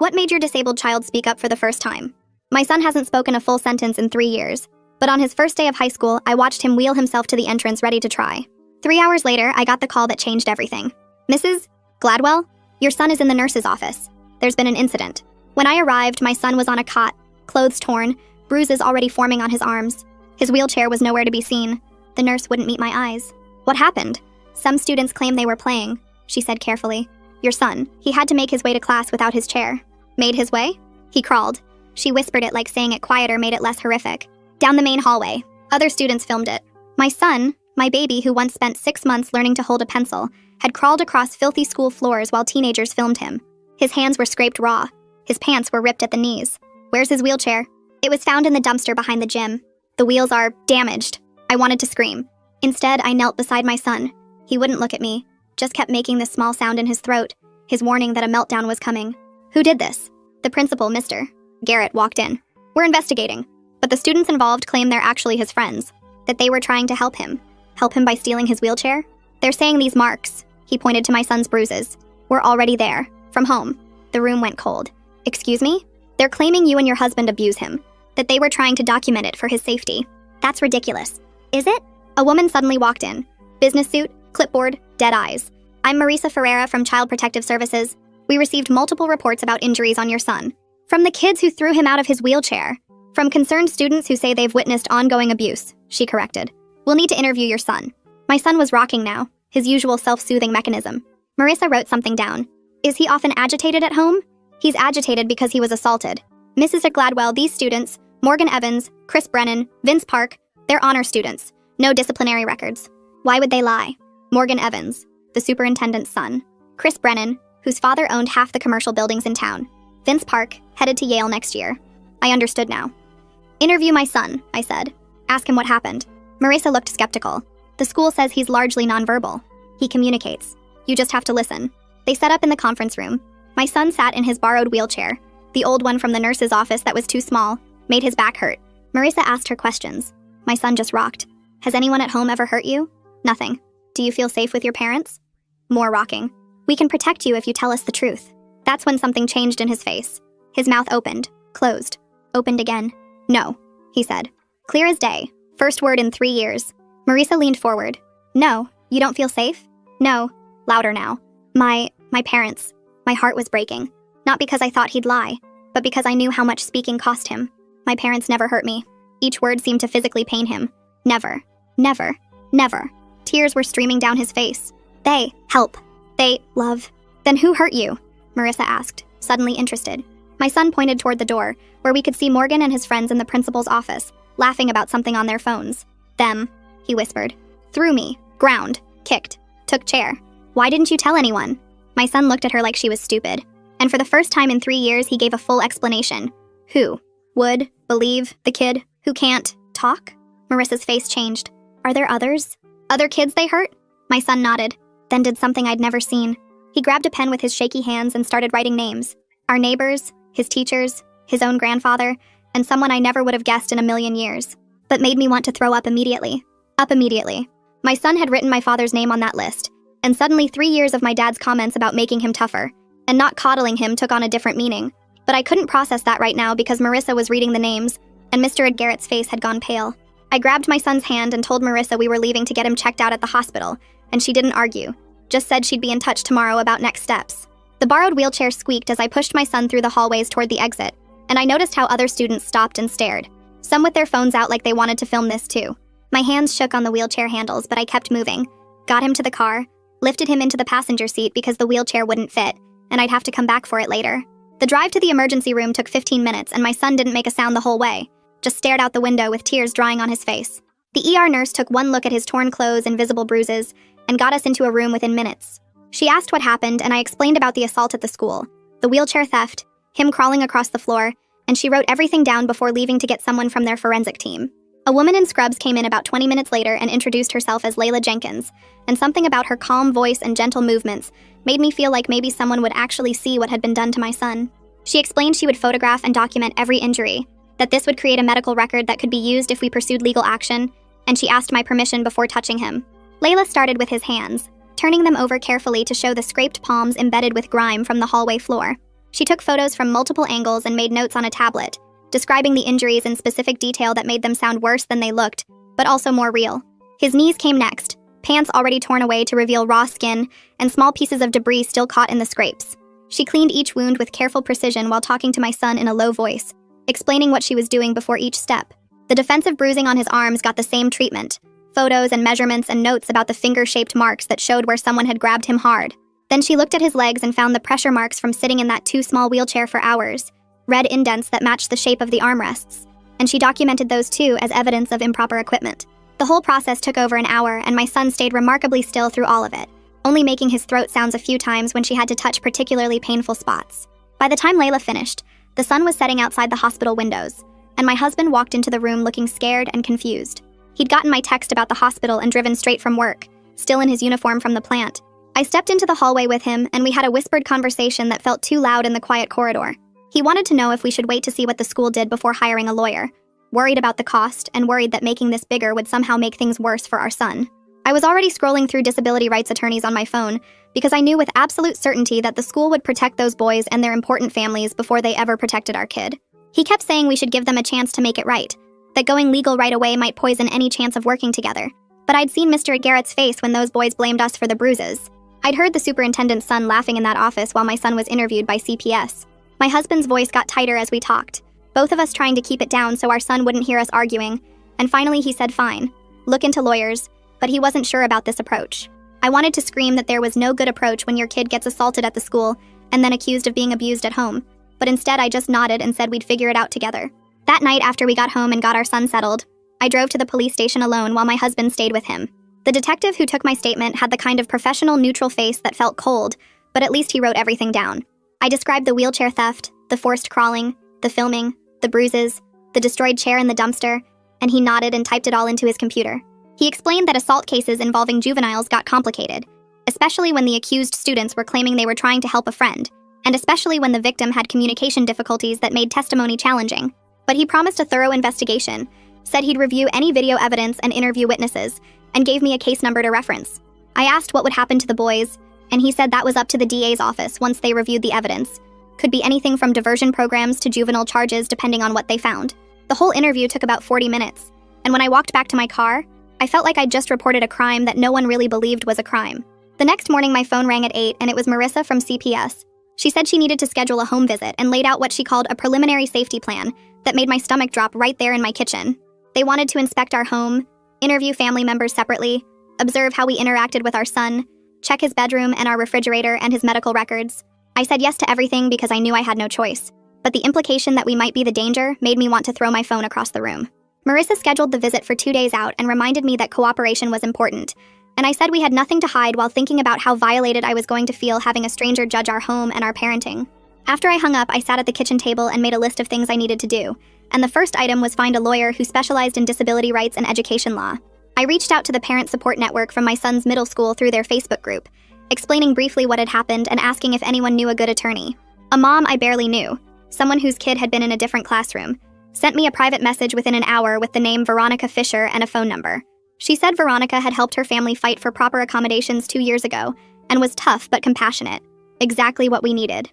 What made your disabled child speak up for the first time? My son hasn't spoken a full sentence in 3 years, but on his first day of high school, I watched him wheel himself to the entrance ready to try. 3 hours later, I got the call that changed everything. Mrs. Gladwell, your son is in the nurse's office. There's been an incident. When I arrived, my son was on a cot, clothes torn, bruises already forming on his arms. His wheelchair was nowhere to be seen. The nurse wouldn't meet my eyes. What happened? Some students claim they were playing, she said carefully. Your son, he had to make his way to class without his chair. Made his way? He crawled. She whispered it like saying it quieter made it less horrific. Down the main hallway. Other students filmed it. My son, my baby who once spent 6 months learning to hold a pencil, had crawled across filthy school floors while teenagers filmed him. His hands were scraped raw. His pants were ripped at the knees. Where's his wheelchair? It was found in the dumpster behind the gym. The wheels are damaged. I wanted to scream. Instead, I knelt beside my son. He wouldn't look at me, just kept making this small sound in his throat, his warning that a meltdown was coming. Who did this? The principal, Mr. Garrett, walked in. We're investigating, but the students involved claim they're actually his friends, that they were trying to help him by stealing his wheelchair. They're saying these marks, he pointed to my son's bruises, were already there, from home. The room went cold. Excuse me? They're claiming you and your husband abuse him, that they were trying to document it for his safety. That's ridiculous. Is it? A woman suddenly walked in. Business suit, clipboard, dead eyes. I'm Marisa Ferreira from Child Protective Services. We received multiple reports about injuries on your son. From the kids who threw him out of his wheelchair. From concerned students who say they've witnessed ongoing abuse, she corrected. We'll need to interview your son. My son was rocking now, his usual self-soothing mechanism. Marisa wrote something down. Is he often agitated at home? He's agitated because he was assaulted. Mrs. Gladwell, these students, Morgan Evans, Chris Brennan, Vince Park, they're honor students. No disciplinary records. Why would they lie? Morgan Evans, the superintendent's son. Chris Brennan, whose father owned half the commercial buildings in town. Vince Park, headed to Yale next year. I understood now. Interview my son, I said. Ask him what happened. Marisa looked skeptical. The school says he's largely nonverbal. He communicates. You just have to listen. They set up in the conference room. My son sat in his borrowed wheelchair. The old one from the nurse's office that was too small, made his back hurt. Marisa asked her questions. My son just rocked. Has anyone at home ever hurt you? Nothing. Do you feel safe with your parents? More rocking. We can protect you if you tell us the truth. That's when something changed in his face. His mouth opened, closed, opened again. No, he said. Clear as day. First word in 3 years. Marisa leaned forward. No, you don't feel safe? No. Louder now. My parents. My heart was breaking. Not because I thought he'd lie, but because I knew how much speaking cost him. My parents never hurt me. Each word seemed to physically pain him. Never. Never. Never. Tears were streaming down his face. They help. They love. Then who hurt you? Marisa asked, suddenly interested. My son pointed toward the door, where we could see Morgan and his friends in the principal's office, laughing about something on their phones. Them, he whispered. Threw me, ground, kicked, took chair. Why didn't you tell anyone? My son looked at her like she was stupid. And for the first time in 3 years, he gave a full explanation. Who would believe the kid who can't talk? Marissa's face changed. Are there others? Other kids they hurt? My son nodded, then did something I'd never seen. He grabbed a pen with his shaky hands and started writing names. Our neighbors, his teachers, his own grandfather, and someone I never would have guessed in a million years. But made me want to throw up immediately. Up immediately. My son had written my father's name on that list, and suddenly 3 years of my dad's comments about making him tougher, and not coddling him took on a different meaning. But I couldn't process that right now because Marisa was reading the names, and Mr. Ed Garrett's face had gone pale. I grabbed my son's hand and told Marisa we were leaving to get him checked out at the hospital, and she didn't argue, just said she'd be in touch tomorrow about next steps. The borrowed wheelchair squeaked as I pushed my son through the hallways toward the exit, and I noticed how other students stopped and stared, some with their phones out like they wanted to film this too. My hands shook on the wheelchair handles, but I kept moving, got him to the car, lifted him into the passenger seat because the wheelchair wouldn't fit, and I'd have to come back for it later. The drive to the emergency room took 15 minutes, and my son didn't make a sound the whole way, just stared out the window with tears drying on his face. The ER nurse took one look at his torn clothes and visible bruises, and got us into a room within minutes. She asked what happened, and I explained about the assault at the school, the wheelchair theft, him crawling across the floor, and she wrote everything down before leaving to get someone from their forensic team. A woman in scrubs came in about 20 minutes later and introduced herself as Layla Jenkins, and something about her calm voice and gentle movements made me feel like maybe someone would actually see what had been done to my son. She explained she would photograph and document every injury, that this would create a medical record that could be used if we pursued legal action, and she asked my permission before touching him. Layla started with his hands, turning them over carefully to show the scraped palms embedded with grime from the hallway floor. She took photos from multiple angles and made notes on a tablet, describing the injuries in specific detail that made them sound worse than they looked, but also more real. His knees came next, pants already torn away to reveal raw skin, and small pieces of debris still caught in the scrapes. She cleaned each wound with careful precision while talking to my son in a low voice, explaining what she was doing before each step. The defensive bruising on his arms got the same treatment, photos and measurements and notes about the finger-shaped marks that showed where someone had grabbed him hard. Then she looked at his legs and found the pressure marks from sitting in that too-small wheelchair for hours, red indents that matched the shape of the armrests, and she documented those too as evidence of improper equipment. The whole process took over an hour, and my son stayed remarkably still through all of it, only making his throat sounds a few times when she had to touch particularly painful spots. By the time Layla finished, the sun was setting outside the hospital windows, and my husband walked into the room looking scared and confused. He'd gotten my text about the hospital and driven straight from work, still in his uniform from the plant. I stepped into the hallway with him, and we had a whispered conversation that felt too loud in the quiet corridor. He wanted to know if we should wait to see what the school did before hiring a lawyer, worried about the cost and worried that making this bigger would somehow make things worse for our son. I was already scrolling through disability rights attorneys on my phone because I knew with absolute certainty that the school would protect those boys and their important families before they ever protected our kid. He kept saying we should give them a chance to make it right, that going legal right away might poison any chance of working together. But I'd seen Mr. Garrett's face when those boys blamed us for the bruises. I'd heard the superintendent's son laughing in that office while my son was interviewed by CPS. My husband's voice got tighter as we talked, both of us trying to keep it down so our son wouldn't hear us arguing, and finally he said fine, look into lawyers, but he wasn't sure about this approach. I wanted to scream that there was no good approach when your kid gets assaulted at the school and then accused of being abused at home, but instead I just nodded and said we'd figure it out together. That night after we got home and got our son settled, I drove to the police station alone while my husband stayed with him. The detective who took my statement had the kind of professional neutral face that felt cold, but at least he wrote everything down. I described the wheelchair theft, the forced crawling, the filming, the bruises, the destroyed chair in the dumpster, and he nodded and typed it all into his computer. He explained that assault cases involving juveniles got complicated, especially when the accused students were claiming they were trying to help a friend, and especially when the victim had communication difficulties that made testimony challenging. But he promised a thorough investigation, said he'd review any video evidence and interview witnesses, and gave me a case number to reference. I asked what would happen to the boys, and he said that was up to the DA's office once they reviewed the evidence. Could be anything from diversion programs to juvenile charges depending on what they found. The whole interview took about 40 minutes, and when I walked back to my car, I felt like I'd just reported a crime that no one really believed was a crime. The next morning my phone rang at 8 and it was Marissa from CPS. She said she needed to schedule a home visit and laid out what she called a preliminary safety plan that made my stomach drop right there in my kitchen. They wanted to inspect our home, interview family members separately, observe how we interacted with our son, check his bedroom and our refrigerator and his medical records. I said yes to everything because I knew I had no choice, but the implication that we might be the danger made me want to throw my phone across the room. Marissa scheduled the visit for 2 days out and reminded me that cooperation was important, and I said we had nothing to hide while thinking about how violated I was going to feel having a stranger judge our home and our parenting. After I hung up, I sat at the kitchen table and made a list of things I needed to do, and the first item was find a lawyer who specialized in disability rights and education law. I reached out to the parent support network from my son's middle school through their Facebook group, explaining briefly what had happened and asking if anyone knew a good attorney. A mom I barely knew, someone whose kid had been in a different classroom, sent me a private message within an hour with the name Veronica Fisher and a phone number. She said Veronica had helped her family fight for proper accommodations 2 years ago and was tough but compassionate, exactly what we needed.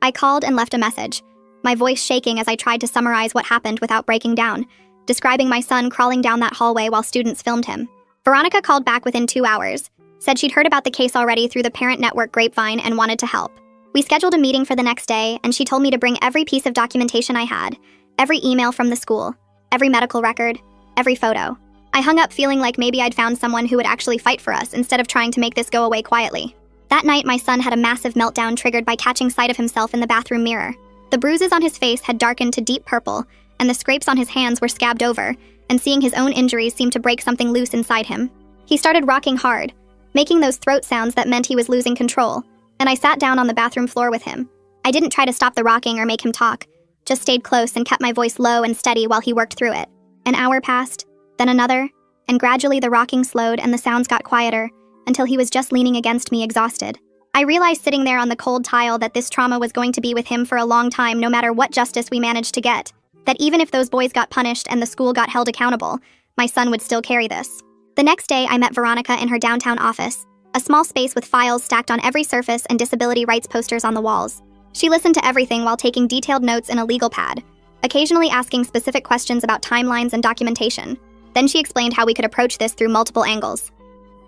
I called and left a message, my voice shaking as I tried to summarize what happened without breaking down, describing my son crawling down that hallway while students filmed him. Veronica called back within 2 hours, said she'd heard about the case already through the parent network grapevine and wanted to help. We scheduled a meeting for the next day, and she told me to bring every piece of documentation I had, every email from the school, every medical record, every photo. I hung up feeling like maybe I'd found someone who would actually fight for us instead of trying to make this go away quietly. That night, my son had a massive meltdown triggered by catching sight of himself in the bathroom mirror. The bruises on his face had darkened to deep purple, and the scrapes on his hands were scabbed over, and seeing his own injuries seemed to break something loose inside him. He started rocking hard, making those throat sounds that meant he was losing control, and I sat down on the bathroom floor with him. I didn't try to stop the rocking or make him talk, just stayed close and kept my voice low and steady while he worked through it. An hour passed, then another, and gradually the rocking slowed and the sounds got quieter, until he was just leaning against me exhausted. I realized sitting there on the cold tile that this trauma was going to be with him for a long time no matter what justice we managed to get, that even if those boys got punished and the school got held accountable, my son would still carry this. The next day, I met Veronica in her downtown office, a small space with files stacked on every surface and disability rights posters on the walls. She listened to everything while taking detailed notes in a legal pad, occasionally asking specific questions about timelines and documentation. Then she explained how we could approach this through multiple angles.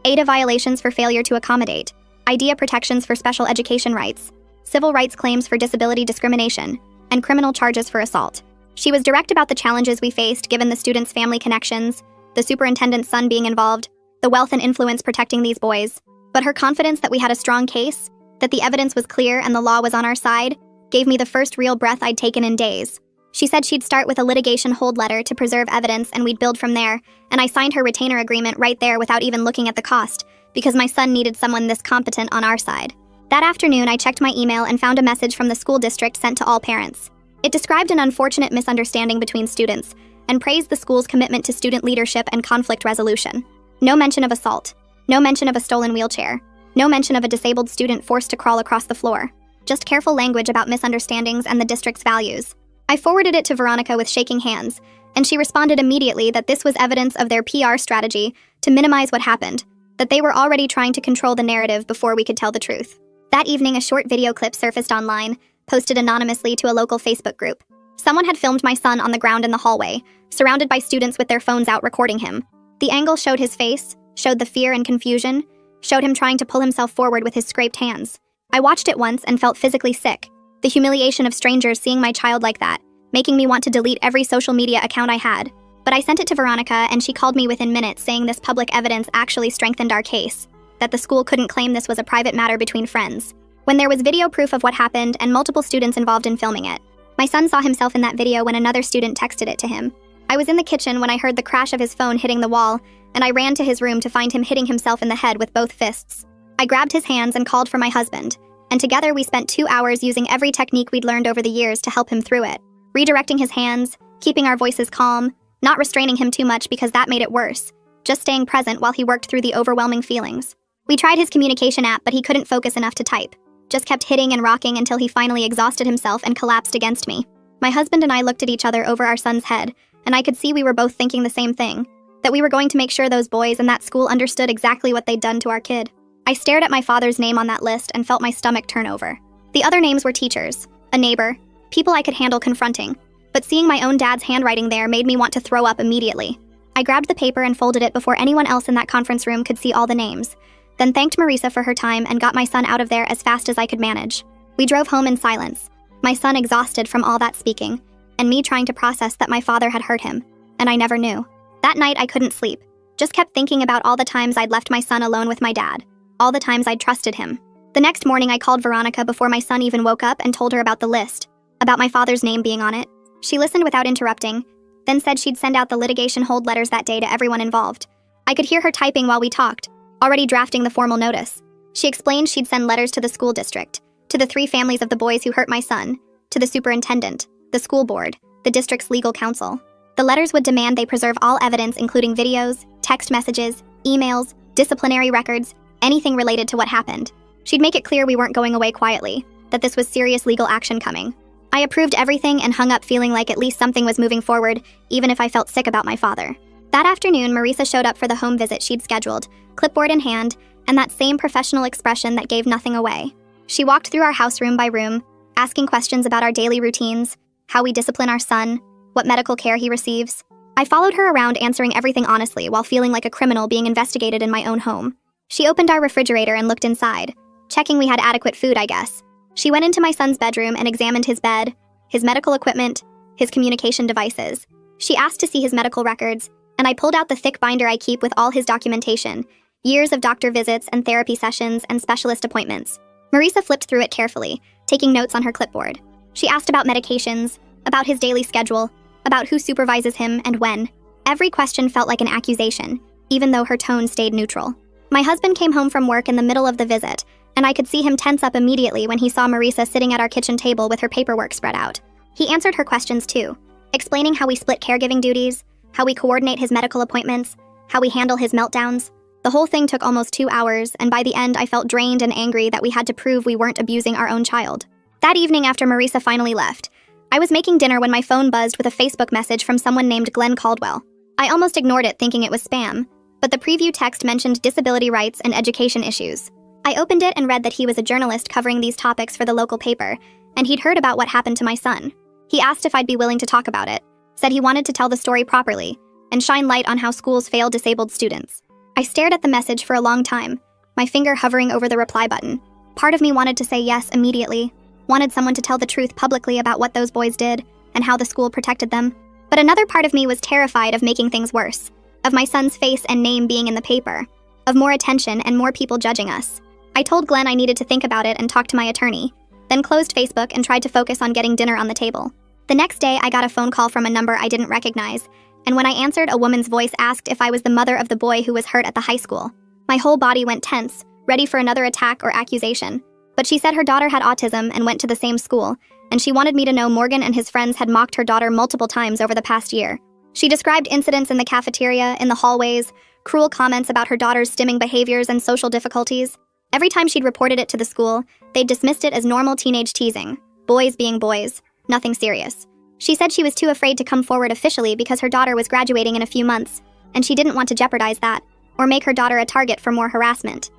ADA violations for failure to accommodate, IDEA protections for special education rights, civil rights claims for disability discrimination, and criminal charges for assault. She was direct about the challenges we faced given the students' family connections, the superintendent's son being involved, the wealth and influence protecting these boys. But her confidence that we had a strong case, that the evidence was clear and the law was on our side, gave me the first real breath I'd taken in days. She said she'd start with a litigation hold letter to preserve evidence and we'd build from there, and I signed her retainer agreement right there without even looking at the cost, because my son needed someone this competent on our side. That afternoon, I checked my email and found a message from the school district sent to all parents. It described an unfortunate misunderstanding between students and praised the school's commitment to student leadership and conflict resolution. No mention of assault. No mention of a stolen wheelchair. No mention of a disabled student forced to crawl across the floor. Just careful language about misunderstandings and the district's values. I forwarded it to Veronica with shaking hands, and she responded immediately that this was evidence of their PR strategy to minimize what happened, that they were already trying to control the narrative before we could tell the truth. That evening, a short video clip surfaced online, posted anonymously to a local Facebook group. Someone had filmed my son on the ground in the hallway, surrounded by students with their phones out recording him. The angle showed his face, showed the fear and confusion, showed him trying to pull himself forward with his scraped hands. I watched it once and felt physically sick. The humiliation of strangers seeing my child like that, making me want to delete every social media account I had. But I sent it to Veronica, and she called me within minutes saying this public evidence actually strengthened our case, that the school couldn't claim this was a private matter between friends, when there was video proof of what happened and multiple students involved in filming it. My son saw himself in that video when another student texted it to him. I was in the kitchen when I heard the crash of his phone hitting the wall, and I ran to his room to find him hitting himself in the head with both fists. I grabbed his hands and called for my husband, and together we spent 2 hours using every technique we'd learned over the years to help him through it. Redirecting his hands, keeping our voices calm, not restraining him too much because that made it worse, just staying present while he worked through the overwhelming feelings. We tried his communication app, but he couldn't focus enough to type. Just kept hitting and rocking until he finally exhausted himself and collapsed against me. My husband and I looked at each other over our son's head, and I could see we were both thinking the same thing, that we were going to make sure those boys and that school understood exactly what they'd done to our kid. I stared at my father's name on that list and felt my stomach turn over. The other names were teachers, a neighbor, people I could handle confronting, but seeing my own dad's handwriting there made me want to throw up immediately. I grabbed the paper and folded it before anyone else in that conference room could see all the names, then thanked Marisa for her time and got my son out of there as fast as I could manage. We drove home in silence, my son exhausted from all that speaking, and me trying to process that my father had hurt him, and I never knew. That night I couldn't sleep, just kept thinking about all the times I'd left my son alone with my dad, all the times I'd trusted him. The next morning I called Veronica before my son even woke up and told her about the list, about my father's name being on it. She listened without interrupting, then said she'd send out the litigation hold letters that day to everyone involved. I could hear her typing while we talked, already drafting the formal notice. She explained she'd send letters to the school district, to the 3 families of the boys who hurt my son, to the superintendent, the school board, the district's legal counsel. The letters would demand they preserve all evidence including videos, text messages, emails, disciplinary records, anything related to what happened. She'd make it clear we weren't going away quietly, that this was serious legal action coming. I approved everything and hung up feeling like at least something was moving forward, even if I felt sick about my father. That afternoon, Marisa showed up for the home visit she'd scheduled, clipboard in hand, and that same professional expression that gave nothing away. She walked through our house room by room, asking questions about our daily routines, how we discipline our son, what medical care he receives. I followed her around answering everything honestly while feeling like a criminal being investigated in my own home. She opened our refrigerator and looked inside, checking we had adequate food, I guess. She went into my son's bedroom and examined his bed, his medical equipment, his communication devices. She asked to see his medical records, and I pulled out the thick binder I keep with all his documentation, years of doctor visits and therapy sessions and specialist appointments. Marisa flipped through it carefully, taking notes on her clipboard. She asked about medications, about his daily schedule, about who supervises him and when. Every question felt like an accusation, even though her tone stayed neutral. My husband came home from work in the middle of the visit, and I could see him tense up immediately when he saw Marisa sitting at our kitchen table with her paperwork spread out. He answered her questions too, explaining how we split caregiving duties, how we coordinate his medical appointments, how we handle his meltdowns. The whole thing took almost 2 hours, and by the end I felt drained and angry that we had to prove we weren't abusing our own child. That evening after Marisa finally left, I was making dinner when my phone buzzed with a Facebook message from someone named Glenn Caldwell. I almost ignored it thinking it was spam, but the preview text mentioned disability rights and education issues. I opened it and read that he was a journalist covering these topics for the local paper, and he'd heard about what happened to my son. He asked if I'd be willing to talk about it, said he wanted to tell the story properly, and shine light on how schools fail disabled students. I stared at the message for a long time, my finger hovering over the reply button. Part of me wanted to say yes immediately, wanted someone to tell the truth publicly about what those boys did and how the school protected them. But another part of me was terrified of making things worse, of my son's face and name being in the paper, of more attention and more people judging us. I told Glenn I needed to think about it and talk to my attorney, then closed Facebook and tried to focus on getting dinner on the table. The next day, I got a phone call from a number I didn't recognize, and when I answered, a woman's voice asked if I was the mother of the boy who was hurt at the high school. My whole body went tense, ready for another attack or accusation. But she said her daughter had autism and went to the same school, and she wanted me to know Morgan and his friends had mocked her daughter multiple times over the past year. She described incidents in the cafeteria, in the hallways, cruel comments about her daughter's stimming behaviors and social difficulties. Every time she'd reported it to the school, they'd dismissed it as normal teenage teasing, boys being boys, nothing serious. She said she was too afraid to come forward officially because her daughter was graduating in a few months, and she didn't want to jeopardize that, or make her daughter a target for more harassment.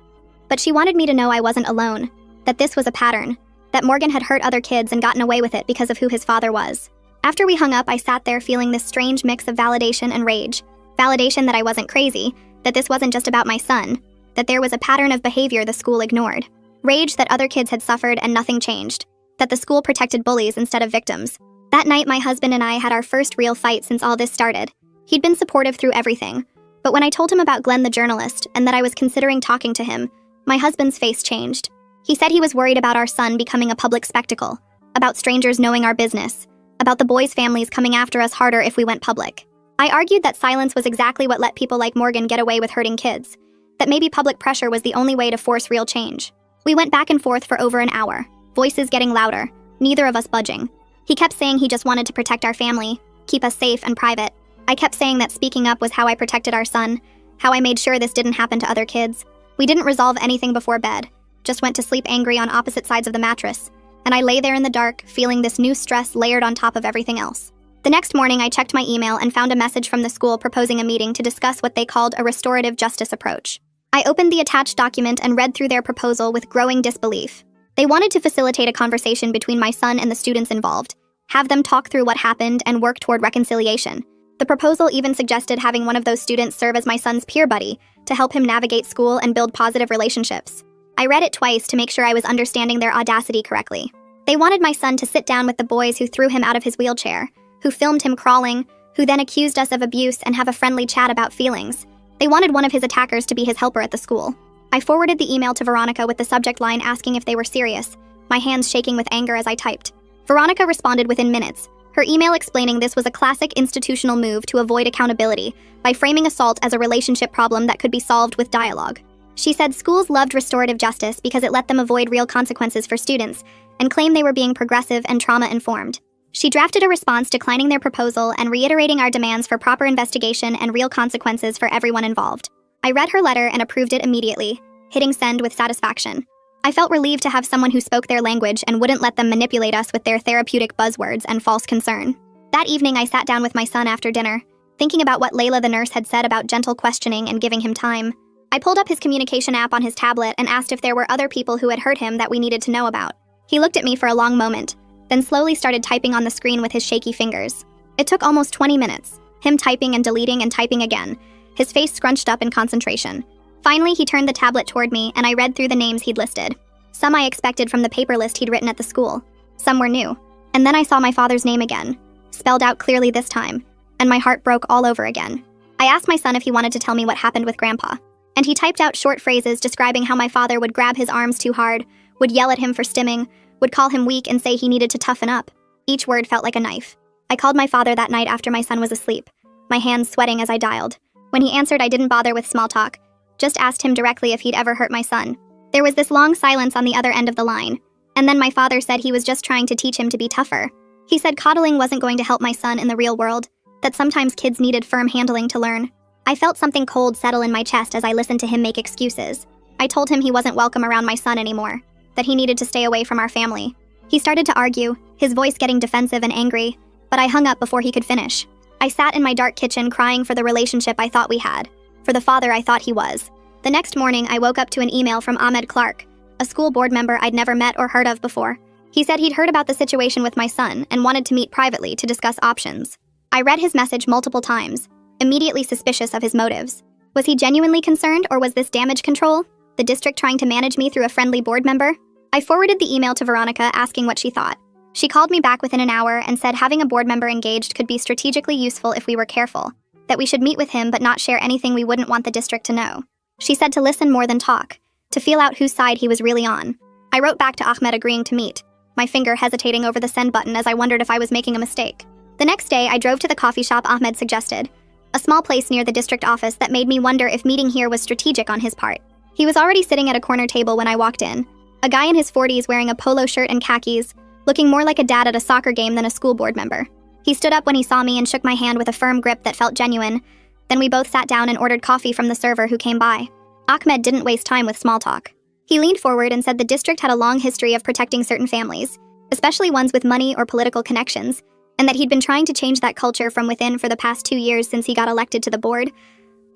But she wanted me to know I wasn't alone, that this was a pattern, that Morgan had hurt other kids and gotten away with it because of who his father was. After we hung up, I sat there feeling this strange mix of validation and rage. Validation that I wasn't crazy, that this wasn't just about my son, that there was a pattern of behavior the school ignored. Rage that other kids had suffered and nothing changed, that the school protected bullies instead of victims. That night, my husband and I had our first real fight since all this started. He'd been supportive through everything, but when I told him about Glenn the journalist and that I was considering talking to him, my husband's face changed. He said he was worried about our son becoming a public spectacle, about strangers knowing our business, about the boys' families coming after us harder if we went public. I argued that silence was exactly what let people like Morgan get away with hurting kids, that maybe public pressure was the only way to force real change. We went back and forth for over an hour, voices getting louder, neither of us budging. He kept saying he just wanted to protect our family, keep us safe and private. I kept saying that speaking up was how I protected our son, how I made sure this didn't happen to other kids. We didn't resolve anything before bed, just went to sleep angry on opposite sides of the mattress, and I lay there in the dark, feeling this new stress layered on top of everything else. The next morning, I checked my email and found a message from the school proposing a meeting to discuss what they called a restorative justice approach. I opened the attached document and read through their proposal with growing disbelief. They wanted to facilitate a conversation between my son and the students involved, have them talk through what happened and work toward reconciliation. The proposal even suggested having one of those students serve as my son's peer buddy to help him navigate school and build positive relationships. I read it twice to make sure I was understanding their audacity correctly. They wanted my son to sit down with the boys who threw him out of his wheelchair, who filmed him crawling, who then accused us of abuse and have a friendly chat about feelings. They wanted one of his attackers to be his helper at the school. I forwarded the email to Veronica with the subject line asking if they were serious, my hands shaking with anger as I typed. Veronica responded within minutes, her email explaining this was a classic institutional move to avoid accountability by framing assault as a relationship problem that could be solved with dialogue. She said schools loved restorative justice because it let them avoid real consequences for students and claimed they were being progressive and trauma-informed. She drafted a response declining their proposal and reiterating our demands for proper investigation and real consequences for everyone involved. I read her letter and approved it immediately, hitting send with satisfaction. I felt relieved to have someone who spoke their language and wouldn't let them manipulate us with their therapeutic buzzwords and false concern. That evening, I sat down with my son after dinner, thinking about what Layla the nurse had said about gentle questioning and giving him time. I pulled up his communication app on his tablet and asked if there were other people who had hurt him that we needed to know about. He looked at me for a long moment, then slowly started typing on the screen with his shaky fingers. It took almost 20 minutes, him typing and deleting and typing again, his face scrunched up in concentration. Finally, he turned the tablet toward me, and I read through the names he'd listed. Some I expected from the paper list he'd written at the school. Some were new. And then I saw my father's name again, spelled out clearly this time, and my heart broke all over again. I asked my son if he wanted to tell me what happened with Grandpa, and he typed out short phrases describing how my father would grab his arms too hard, would yell at him for stimming, would call him weak and say he needed to toughen up. Each word felt like a knife. I called my father that night after my son was asleep, my hands sweating as I dialed. When he answered, I didn't bother with small talk, just asked him directly if he'd ever hurt my son. There was this long silence on the other end of the line, and then my father said he was just trying to teach him to be tougher. He said coddling wasn't going to help my son in the real world, that sometimes kids needed firm handling to learn. I felt something cold settle in my chest as I listened to him make excuses. I told him he wasn't welcome around my son anymore, that he needed to stay away from our family. He started to argue, his voice getting defensive and angry, but I hung up before he could finish. I sat in my dark kitchen crying for the relationship I thought we had, for the father I thought he was. The next morning, I woke up to an email from Ahmed Clark, a school board member I'd never met or heard of before. He said he'd heard about the situation with my son and wanted to meet privately to discuss options. I read his message multiple times, immediately suspicious of his motives. Was he genuinely concerned, or was this damage control? The district trying to manage me through a friendly board member? I forwarded the email to Veronica asking what she thought. She called me back within an hour and said having a board member engaged could be strategically useful if we were careful, that we should meet with him but not share anything we wouldn't want the district to know. She said to listen more than talk, to feel out whose side he was really on. I wrote back to Ahmed agreeing to meet, my finger hesitating over the send button as I wondered if I was making a mistake. The next day, I drove to the coffee shop Ahmed suggested, a small place near the district office that made me wonder if meeting here was strategic on his part. He was already sitting at a corner table when I walked in, a guy in his 40s wearing a polo shirt and khakis, looking more like a dad at a soccer game than a school board member. He stood up when he saw me and shook my hand with a firm grip that felt genuine. Then we both sat down and ordered coffee from the server who came by. Ahmed didn't waste time with small talk. He leaned forward and said the district had a long history of protecting certain families, especially ones with money or political connections, and that he'd been trying to change that culture from within for the past 2 years since he got elected to the board.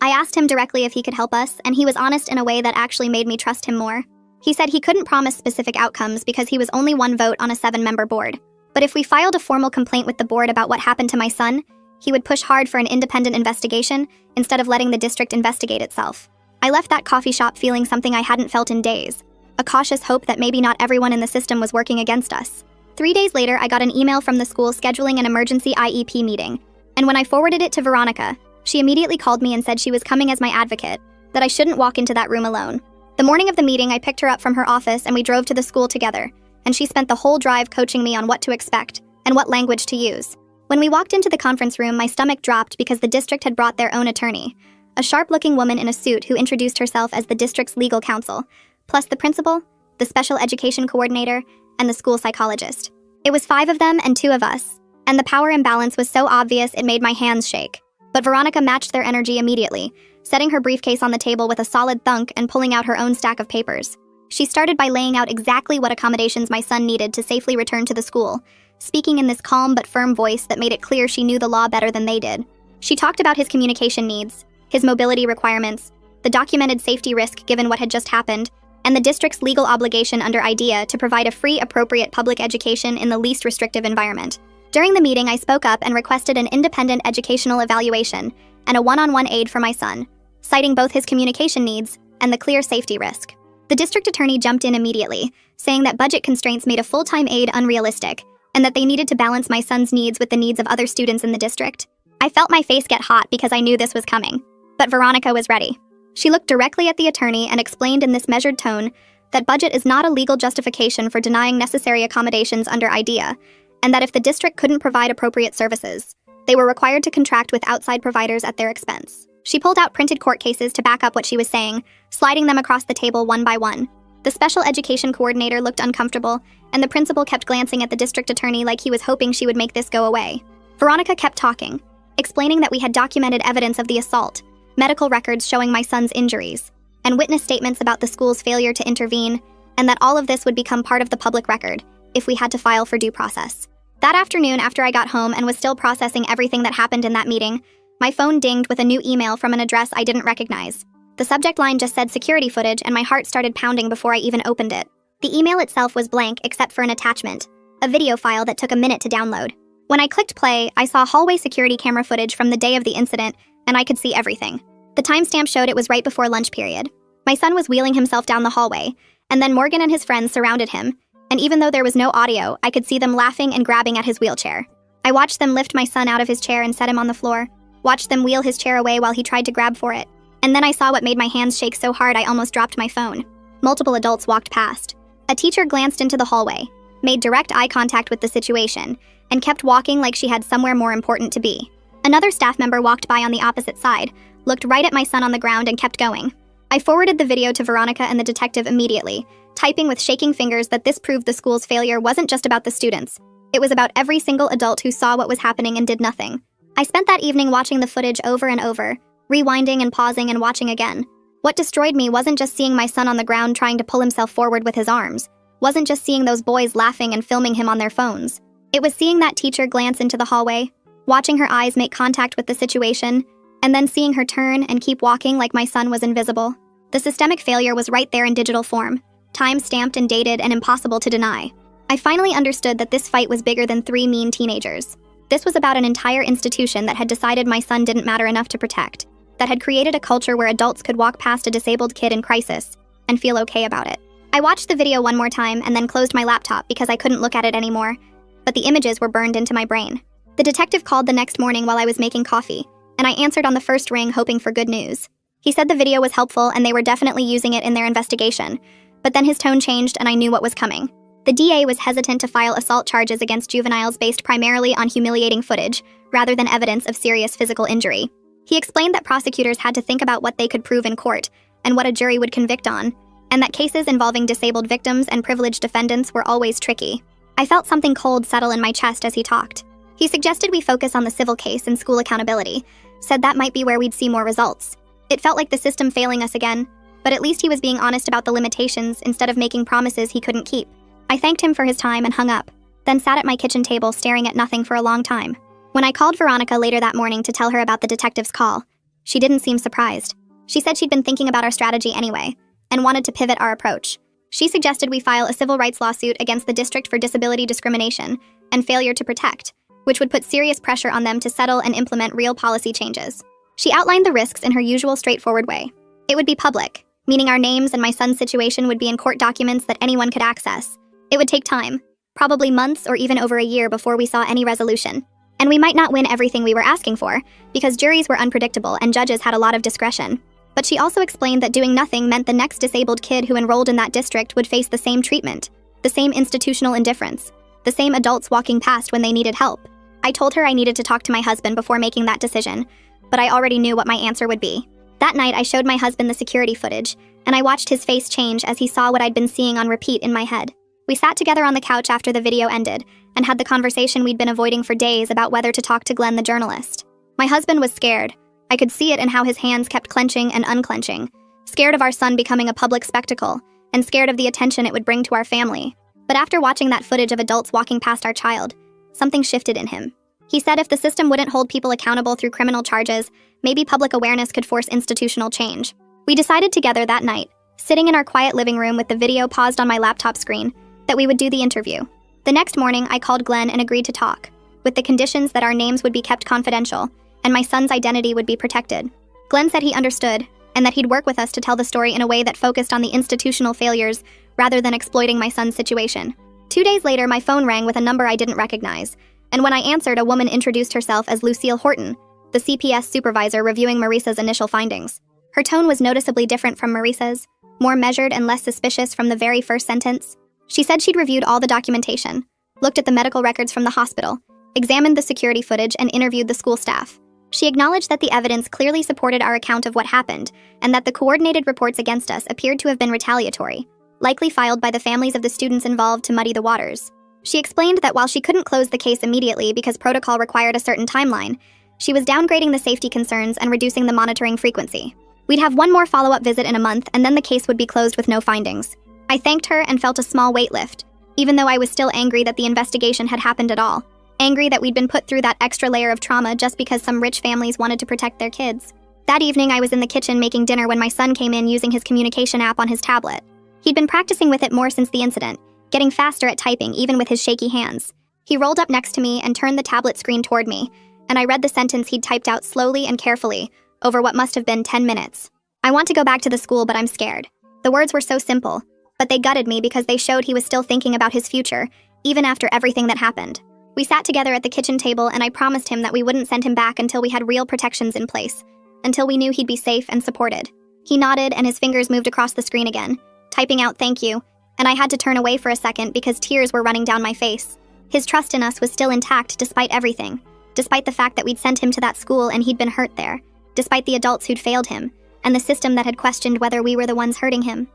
I asked him directly if he could help us, and he was honest in a way that actually made me trust him more. He said he couldn't promise specific outcomes because he was only one vote on a 7-member board. But if we filed a formal complaint with the board about what happened to my son, he would push hard for an independent investigation instead of letting the district investigate itself. I left that coffee shop feeling something I hadn't felt in days, a cautious hope that maybe not everyone in the system was working against us. 3 days later, I got an email from the school scheduling an emergency IEP meeting, and when I forwarded it to Veronica, she immediately called me and said she was coming as my advocate, that I shouldn't walk into that room alone. The morning of the meeting, I picked her up from her office and we drove to the school together, and she spent the whole drive coaching me on what to expect and what language to use. When we walked into the conference room, my stomach dropped because the district had brought their own attorney, a sharp-looking woman in a suit who introduced herself as the district's legal counsel, plus the principal, the special education coordinator, and the school psychologist. It was 5 of them and 2 of us, and the power imbalance was so obvious it made my hands shake. But Veronica matched their energy immediately, setting her briefcase on the table with a solid thunk and pulling out her own stack of papers. She started by laying out exactly what accommodations my son needed to safely return to the school, speaking in this calm but firm voice that made it clear she knew the law better than they did. She talked about his communication needs, his mobility requirements, the documented safety risk given what had just happened, and the district's legal obligation under IDEA to provide a free, appropriate public education in the least restrictive environment. During the meeting, I spoke up and requested an independent educational evaluation and a one-on-one aid for my son, citing both his communication needs and the clear safety risk. The district attorney jumped in immediately, saying that budget constraints made a full-time aid unrealistic and that they needed to balance my son's needs with the needs of other students in the district. I felt my face get hot because I knew this was coming, but Veronica was ready. She looked directly at the attorney and explained in this measured tone that budget is not a legal justification for denying necessary accommodations under IDEA, and that if the district couldn't provide appropriate services, they were required to contract with outside providers at their expense. She pulled out printed court cases to back up what she was saying, sliding them across the table one by one. The special education coordinator looked uncomfortable, and the principal kept glancing at the district attorney like he was hoping she would make this go away. Veronica kept talking, explaining that we had documented evidence of the assault, medical records showing my son's injuries, and witness statements about the school's failure to intervene, and that all of this would become part of the public record if we had to file for due process. That afternoon, after I got home and was still processing everything that happened in that meeting, my phone dinged with a new email from an address I didn't recognize. The subject line just said security footage, and my heart started pounding before I even opened it. The email itself was blank except for an attachment, a video file that took a minute to download. When I clicked play, I saw hallway security camera footage from the day of the incident, and I could see everything. The timestamp showed it was right before lunch period. My son was wheeling himself down the hallway, and then Morgan and his friends surrounded him, and even though there was no audio, I could see them laughing and grabbing at his wheelchair. I watched them lift my son out of his chair and set him on the floor, watched them wheel his chair away while he tried to grab for it, and then I saw what made my hands shake so hard I almost dropped my phone. Multiple adults walked past. A teacher glanced into the hallway, made direct eye contact with the situation, and kept walking like she had somewhere more important to be. Another staff member walked by on the opposite side, looked right at my son on the ground, and kept going. I forwarded the video to Veronica and the detective immediately, typing with shaking fingers that this proved the school's failure wasn't just about the students. It was about every single adult who saw what was happening and did nothing. I spent that evening watching the footage over and over, rewinding and pausing and watching again. What destroyed me wasn't just seeing my son on the ground trying to pull himself forward with his arms, wasn't just seeing those boys laughing and filming him on their phones. It was seeing that teacher glance into the hallway, watching her eyes make contact with the situation, and then seeing her turn and keep walking like my son was invisible. The systemic failure was right there in digital form, time-stamped and dated and impossible to deny. I finally understood that this fight was bigger than 3 mean teenagers. This was about an entire institution that had decided my son didn't matter enough to protect, that had created a culture where adults could walk past a disabled kid in crisis and feel okay about it. I watched the video one more time and then closed my laptop because I couldn't look at it anymore, but the images were burned into my brain. The detective called the next morning while I was making coffee, and I answered on the first ring hoping for good news. He said the video was helpful and they were definitely using it in their investigation, but then his tone changed and I knew what was coming. The DA was hesitant to file assault charges against juveniles based primarily on humiliating footage, rather than evidence of serious physical injury. He explained that prosecutors had to think about what they could prove in court, and what a jury would convict on, and that cases involving disabled victims and privileged defendants were always tricky. I felt something cold settle in my chest as he talked. He suggested we focus on the civil case and school accountability, said that might be where we'd see more results. It felt like the system failing us again, but at least he was being honest about the limitations instead of making promises he couldn't keep. I thanked him for his time and hung up, then sat at my kitchen table staring at nothing for a long time. When I called Veronica later that morning to tell her about the detective's call, she didn't seem surprised. She said she'd been thinking about our strategy anyway, and wanted to pivot our approach. She suggested we file a civil rights lawsuit against the district for disability discrimination and failure to protect, which would put serious pressure on them to settle and implement real policy changes. She outlined the risks in her usual straightforward way. It would be public, meaning our names and my son's situation would be in court documents that anyone could access. It would take time, probably months or even over a year before we saw any resolution. And we might not win everything we were asking for, because juries were unpredictable and judges had a lot of discretion. But she also explained that doing nothing meant the next disabled kid who enrolled in that district would face the same treatment, the same institutional indifference, the same adults walking past when they needed help. I told her I needed to talk to my husband before making that decision, but I already knew what my answer would be. That night, I showed my husband the security footage, and I watched his face change as he saw what I'd been seeing on repeat in my head. We sat together on the couch after the video ended, and had the conversation we'd been avoiding for days about whether to talk to Glenn the journalist. My husband was scared. I could see it in how his hands kept clenching and unclenching, scared of our son becoming a public spectacle, and scared of the attention it would bring to our family. But after watching that footage of adults walking past our child, something shifted in him. He said if the system wouldn't hold people accountable through criminal charges, maybe public awareness could force institutional change. We decided together that night, sitting in our quiet living room with the video paused on my laptop screen, that we would do the interview. The next morning, I called Glenn and agreed to talk, with the conditions that our names would be kept confidential, and my son's identity would be protected. Glenn said he understood, and that he'd work with us to tell the story in a way that focused on the institutional failures rather than exploiting my son's situation. 2 days later, my phone rang with a number I didn't recognize, and when I answered, a woman introduced herself as Lucille Horton, the CPS supervisor reviewing Marissa's initial findings. Her tone was noticeably different from Marissa's, more measured and less suspicious from the very first sentence. She said she'd reviewed all the documentation, looked at the medical records from the hospital, examined the security footage, and interviewed the school staff. She acknowledged that the evidence clearly supported our account of what happened, and that the coordinated reports against us appeared to have been retaliatory, likely filed by the families of the students involved to muddy the waters. She explained that while she couldn't close the case immediately because protocol required a certain timeline, she was downgrading the safety concerns and reducing the monitoring frequency. We'd have one more follow-up visit in a month, and then the case would be closed with no findings. I thanked her and felt a small weight lift, even though I was still angry that the investigation had happened at all. Angry that we'd been put through that extra layer of trauma just because some rich families wanted to protect their kids. That evening, I was in the kitchen making dinner when my son came in using his communication app on his tablet. He'd been practicing with it more since the incident, getting faster at typing even with his shaky hands. He rolled up next to me and turned the tablet screen toward me, and I read the sentence he'd typed out slowly and carefully, over what must have been 10 minutes. I want to go back to the school, but I'm scared. The words were so simple, but they gutted me because they showed he was still thinking about his future, even after everything that happened. We sat together at the kitchen table, and I promised him that we wouldn't send him back until we had real protections in place, until we knew he'd be safe and supported. He nodded, and his fingers moved across the screen again, typing out "thank you," and I had to turn away for a second because tears were running down my face. His trust in us was still intact despite everything, despite the fact that we'd sent him to that school and he'd been hurt there, despite the adults who'd failed him, and the system that had questioned whether we were the ones hurting him.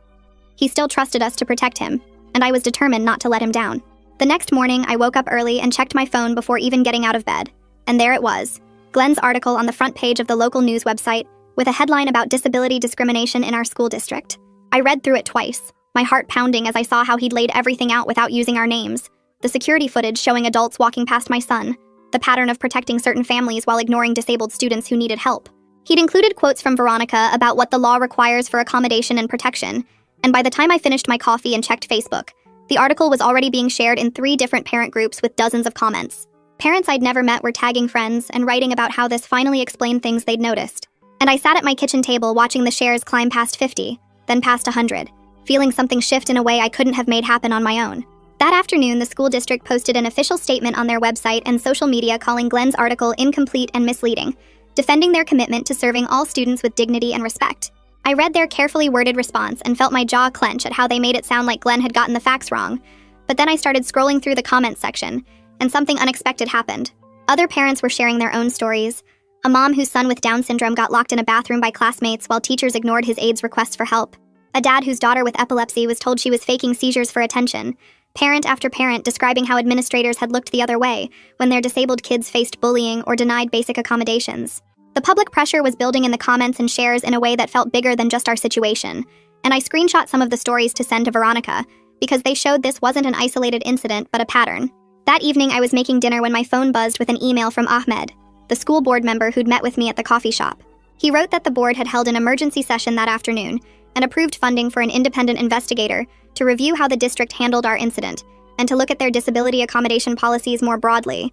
He still trusted us to protect him, and I was determined not to let him down. The next morning, I woke up early and checked my phone before even getting out of bed, and there it was, Glenn's article on the front page of the local news website with a headline about disability discrimination in our school district. I read through it twice, my heart pounding as I saw how he'd laid everything out without using our names, the security footage showing adults walking past my son, the pattern of protecting certain families while ignoring disabled students who needed help. He'd included quotes from Veronica about what the law requires for accommodation and protection, and by the time I finished my coffee and checked Facebook, The article was already being shared in 3 different parent groups with dozens of comments. Parents I'd never met were tagging friends and writing about how this finally explained things they'd noticed. And I sat at my kitchen table watching the shares climb past 50, then past 100, feeling something shift in a way I couldn't have made happen on my own. That afternoon, the school district posted an official statement on their website and social media calling Glenn's article incomplete and misleading, defending their commitment to serving all students with dignity and respect. I read their carefully worded response and felt my jaw clench at how they made it sound like Glenn had gotten the facts wrong. But then I started scrolling through the comments section, and something unexpected happened. Other parents were sharing their own stories. A mom whose son with Down syndrome got locked in a bathroom by classmates while teachers ignored his aide's requests for help. A dad whose daughter with epilepsy was told she was faking seizures for attention. Parent after parent describing how administrators had looked the other way when their disabled kids faced bullying or denied basic accommodations. The public pressure was building in the comments and shares in a way that felt bigger than just our situation, and I screenshot some of the stories to send to Veronica because they showed this wasn't an isolated incident but a pattern. That evening I was making dinner when my phone buzzed with an email from Ahmed, the school board member who'd met with me at the coffee shop. He wrote that the board had held an emergency session that afternoon and approved funding for an independent investigator to review how the district handled our incident and to look at their disability accommodation policies more broadly.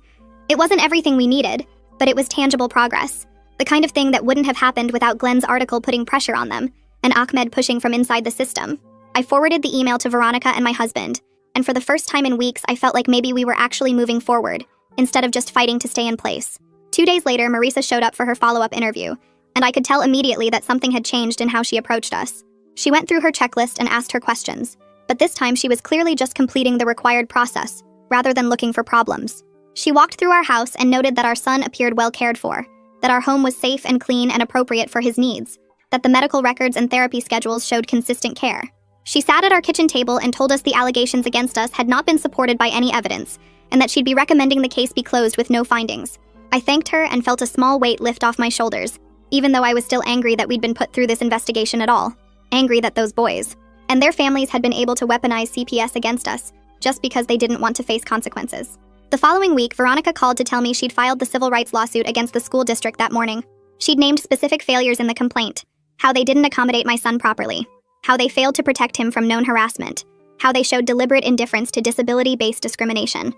It wasn't everything we needed, but it was tangible progress. The kind of thing that wouldn't have happened without Glenn's article putting pressure on them, and Ahmed pushing from inside the system. I forwarded the email to Veronica and my husband, and for the first time in weeks, I felt like maybe we were actually moving forward, instead of just fighting to stay in place. 2 days later, Marisa showed up for her follow-up interview, and I could tell immediately that something had changed in how she approached us. She went through her checklist and asked her questions, but this time she was clearly just completing the required process, rather than looking for problems. She walked through our house and noted that our son appeared well cared for, that our home was safe and clean and appropriate for his needs, that the medical records and therapy schedules showed consistent care. She sat at our kitchen table and told us the allegations against us had not been supported by any evidence, and that she'd be recommending the case be closed with no findings. I thanked her and felt a small weight lift off my shoulders, even though I was still angry that we'd been put through this investigation at all. Angry that those boys and their families had been able to weaponize CPS against us, just because they didn't want to face consequences. The following week, Veronica called to tell me she'd filed the civil rights lawsuit against the school district that morning. She'd named specific failures in the complaint, how they didn't accommodate my son properly, how they failed to protect him from known harassment, how they showed deliberate indifference to disability-based discrimination.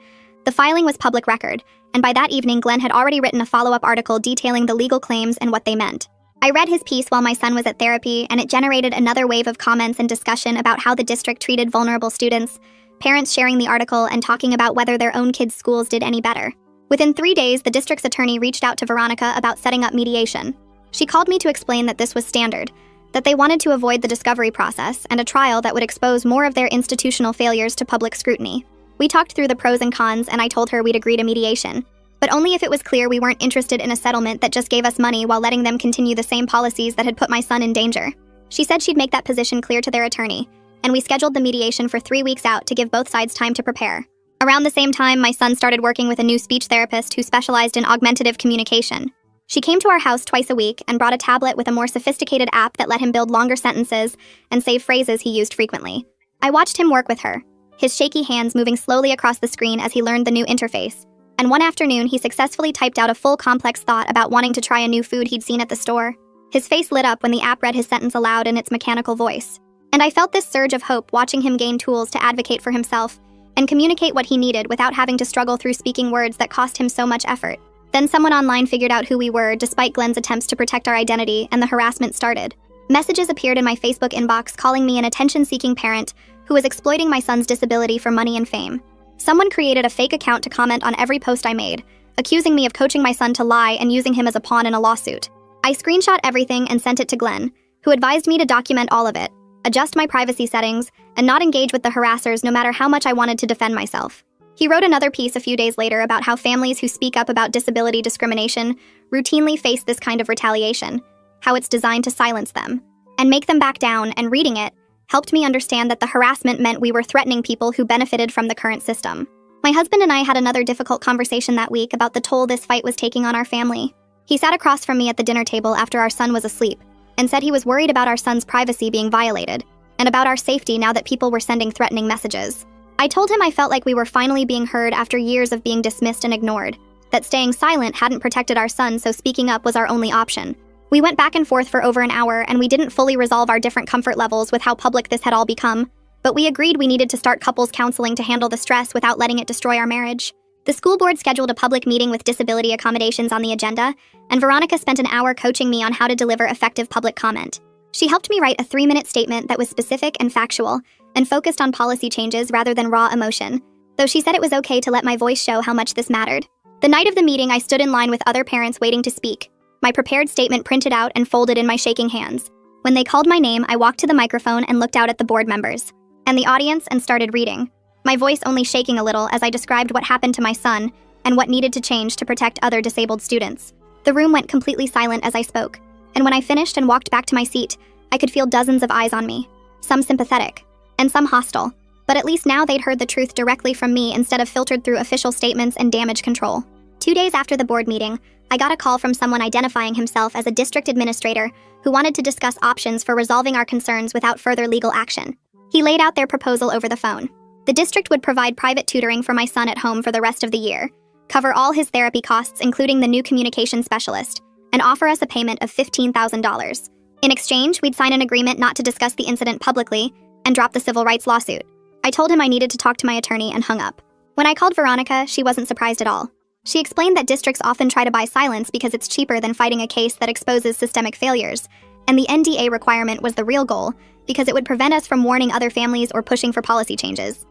The filing was public record, and by that evening, Glenn had already written a follow-up article detailing the legal claims and what they meant. I read his piece while my son was at therapy, and it generated another wave of comments and discussion about how the district treated vulnerable students, parents sharing the article and talking about whether their own kids' schools did any better. Within 3 days, the district's attorney reached out to Veronica about setting up mediation. She called me to explain that this was standard, that they wanted to avoid the discovery process and a trial that would expose more of their institutional failures to public scrutiny. We talked through the pros and cons, and I told her we'd agree to mediation, but only if it was clear we weren't interested in a settlement that just gave us money while letting them continue the same policies that had put my son in danger. She said she'd make that position clear to their attorney, and we scheduled the mediation for 3 weeks out to give both sides time to prepare. Around the same time, my son started working with a new speech therapist who specialized in augmentative communication. She came to our house twice a week and brought a tablet with a more sophisticated app that let him build longer sentences and save phrases he used frequently. I watched him work with her, his shaky hands moving slowly across the screen as he learned the new interface. And one afternoon, he successfully typed out a full complex thought about wanting to try a new food he'd seen at the store. His face lit up when the app read his sentence aloud in its mechanical voice. And I felt this surge of hope watching him gain tools to advocate for himself and communicate what he needed without having to struggle through speaking words that cost him so much effort. Then someone online figured out who we were, despite Glenn's attempts to protect our identity, and the harassment started. Messages appeared in my Facebook inbox calling me an attention-seeking parent who was exploiting my son's disability for money and fame. Someone created a fake account to comment on every post I made, accusing me of coaching my son to lie and using him as a pawn in a lawsuit. I screenshot everything and sent it to Glenn, who advised me to document all of it, adjust my privacy settings, and not engage with the harassers no matter how much I wanted to defend myself. He wrote another piece a few days later about how families who speak up about disability discrimination routinely face this kind of retaliation, how it's designed to silence them, and make them back down, and reading it helped me understand that the harassment meant we were threatening people who benefited from the current system. My husband and I had another difficult conversation that week about the toll this fight was taking on our family. He sat across from me at the dinner table after our son was asleep and said he was worried about our son's privacy being violated and about our safety now that people were sending threatening messages. I told him I felt like we were finally being heard after years of being dismissed and ignored, that staying silent hadn't protected our son, so speaking up was our only option. We went back and forth for over an hour, and we didn't fully resolve our different comfort levels with how public this had all become. but we agreed we needed to start couples counseling to handle the stress without letting it destroy our marriage. The school board scheduled a public meeting with disability accommodations on the agenda, and Veronica spent an hour coaching me on how to deliver effective public comment. She helped me write a 3-minute statement that was specific and factual, and focused on policy changes rather than raw emotion, though she said it was okay to let my voice show how much this mattered. The night of the meeting, I stood in line with other parents waiting to speak, my prepared statement printed out and folded in my shaking hands. When they called my name, I walked to the microphone and looked out at the board members and the audience and started reading, my voice only shaking a little as I described what happened to my son and what needed to change to protect other disabled students. The room went completely silent as I spoke, and when I finished and walked back to my seat, I could feel dozens of eyes on me, some sympathetic, and some hostile, but at least now they'd heard the truth directly from me instead of filtered through official statements and damage control. 2 days after the board meeting, I got a call from someone identifying himself as a district administrator who wanted to discuss options for resolving our concerns without further legal action. He laid out their proposal over the phone. The district would provide private tutoring for my son at home for the rest of the year, cover all his therapy costs including the new communication specialist, and offer us a payment of $15,000. In exchange, we'd sign an agreement not to discuss the incident publicly and drop the civil rights lawsuit. I told him I needed to talk to my attorney and hung up. When I called Veronica, she wasn't surprised at all. She explained that districts often try to buy silence because it's cheaper than fighting a case that exposes systemic failures, and the NDA requirement was the real goal because it would prevent us from warning other families or pushing for policy changes.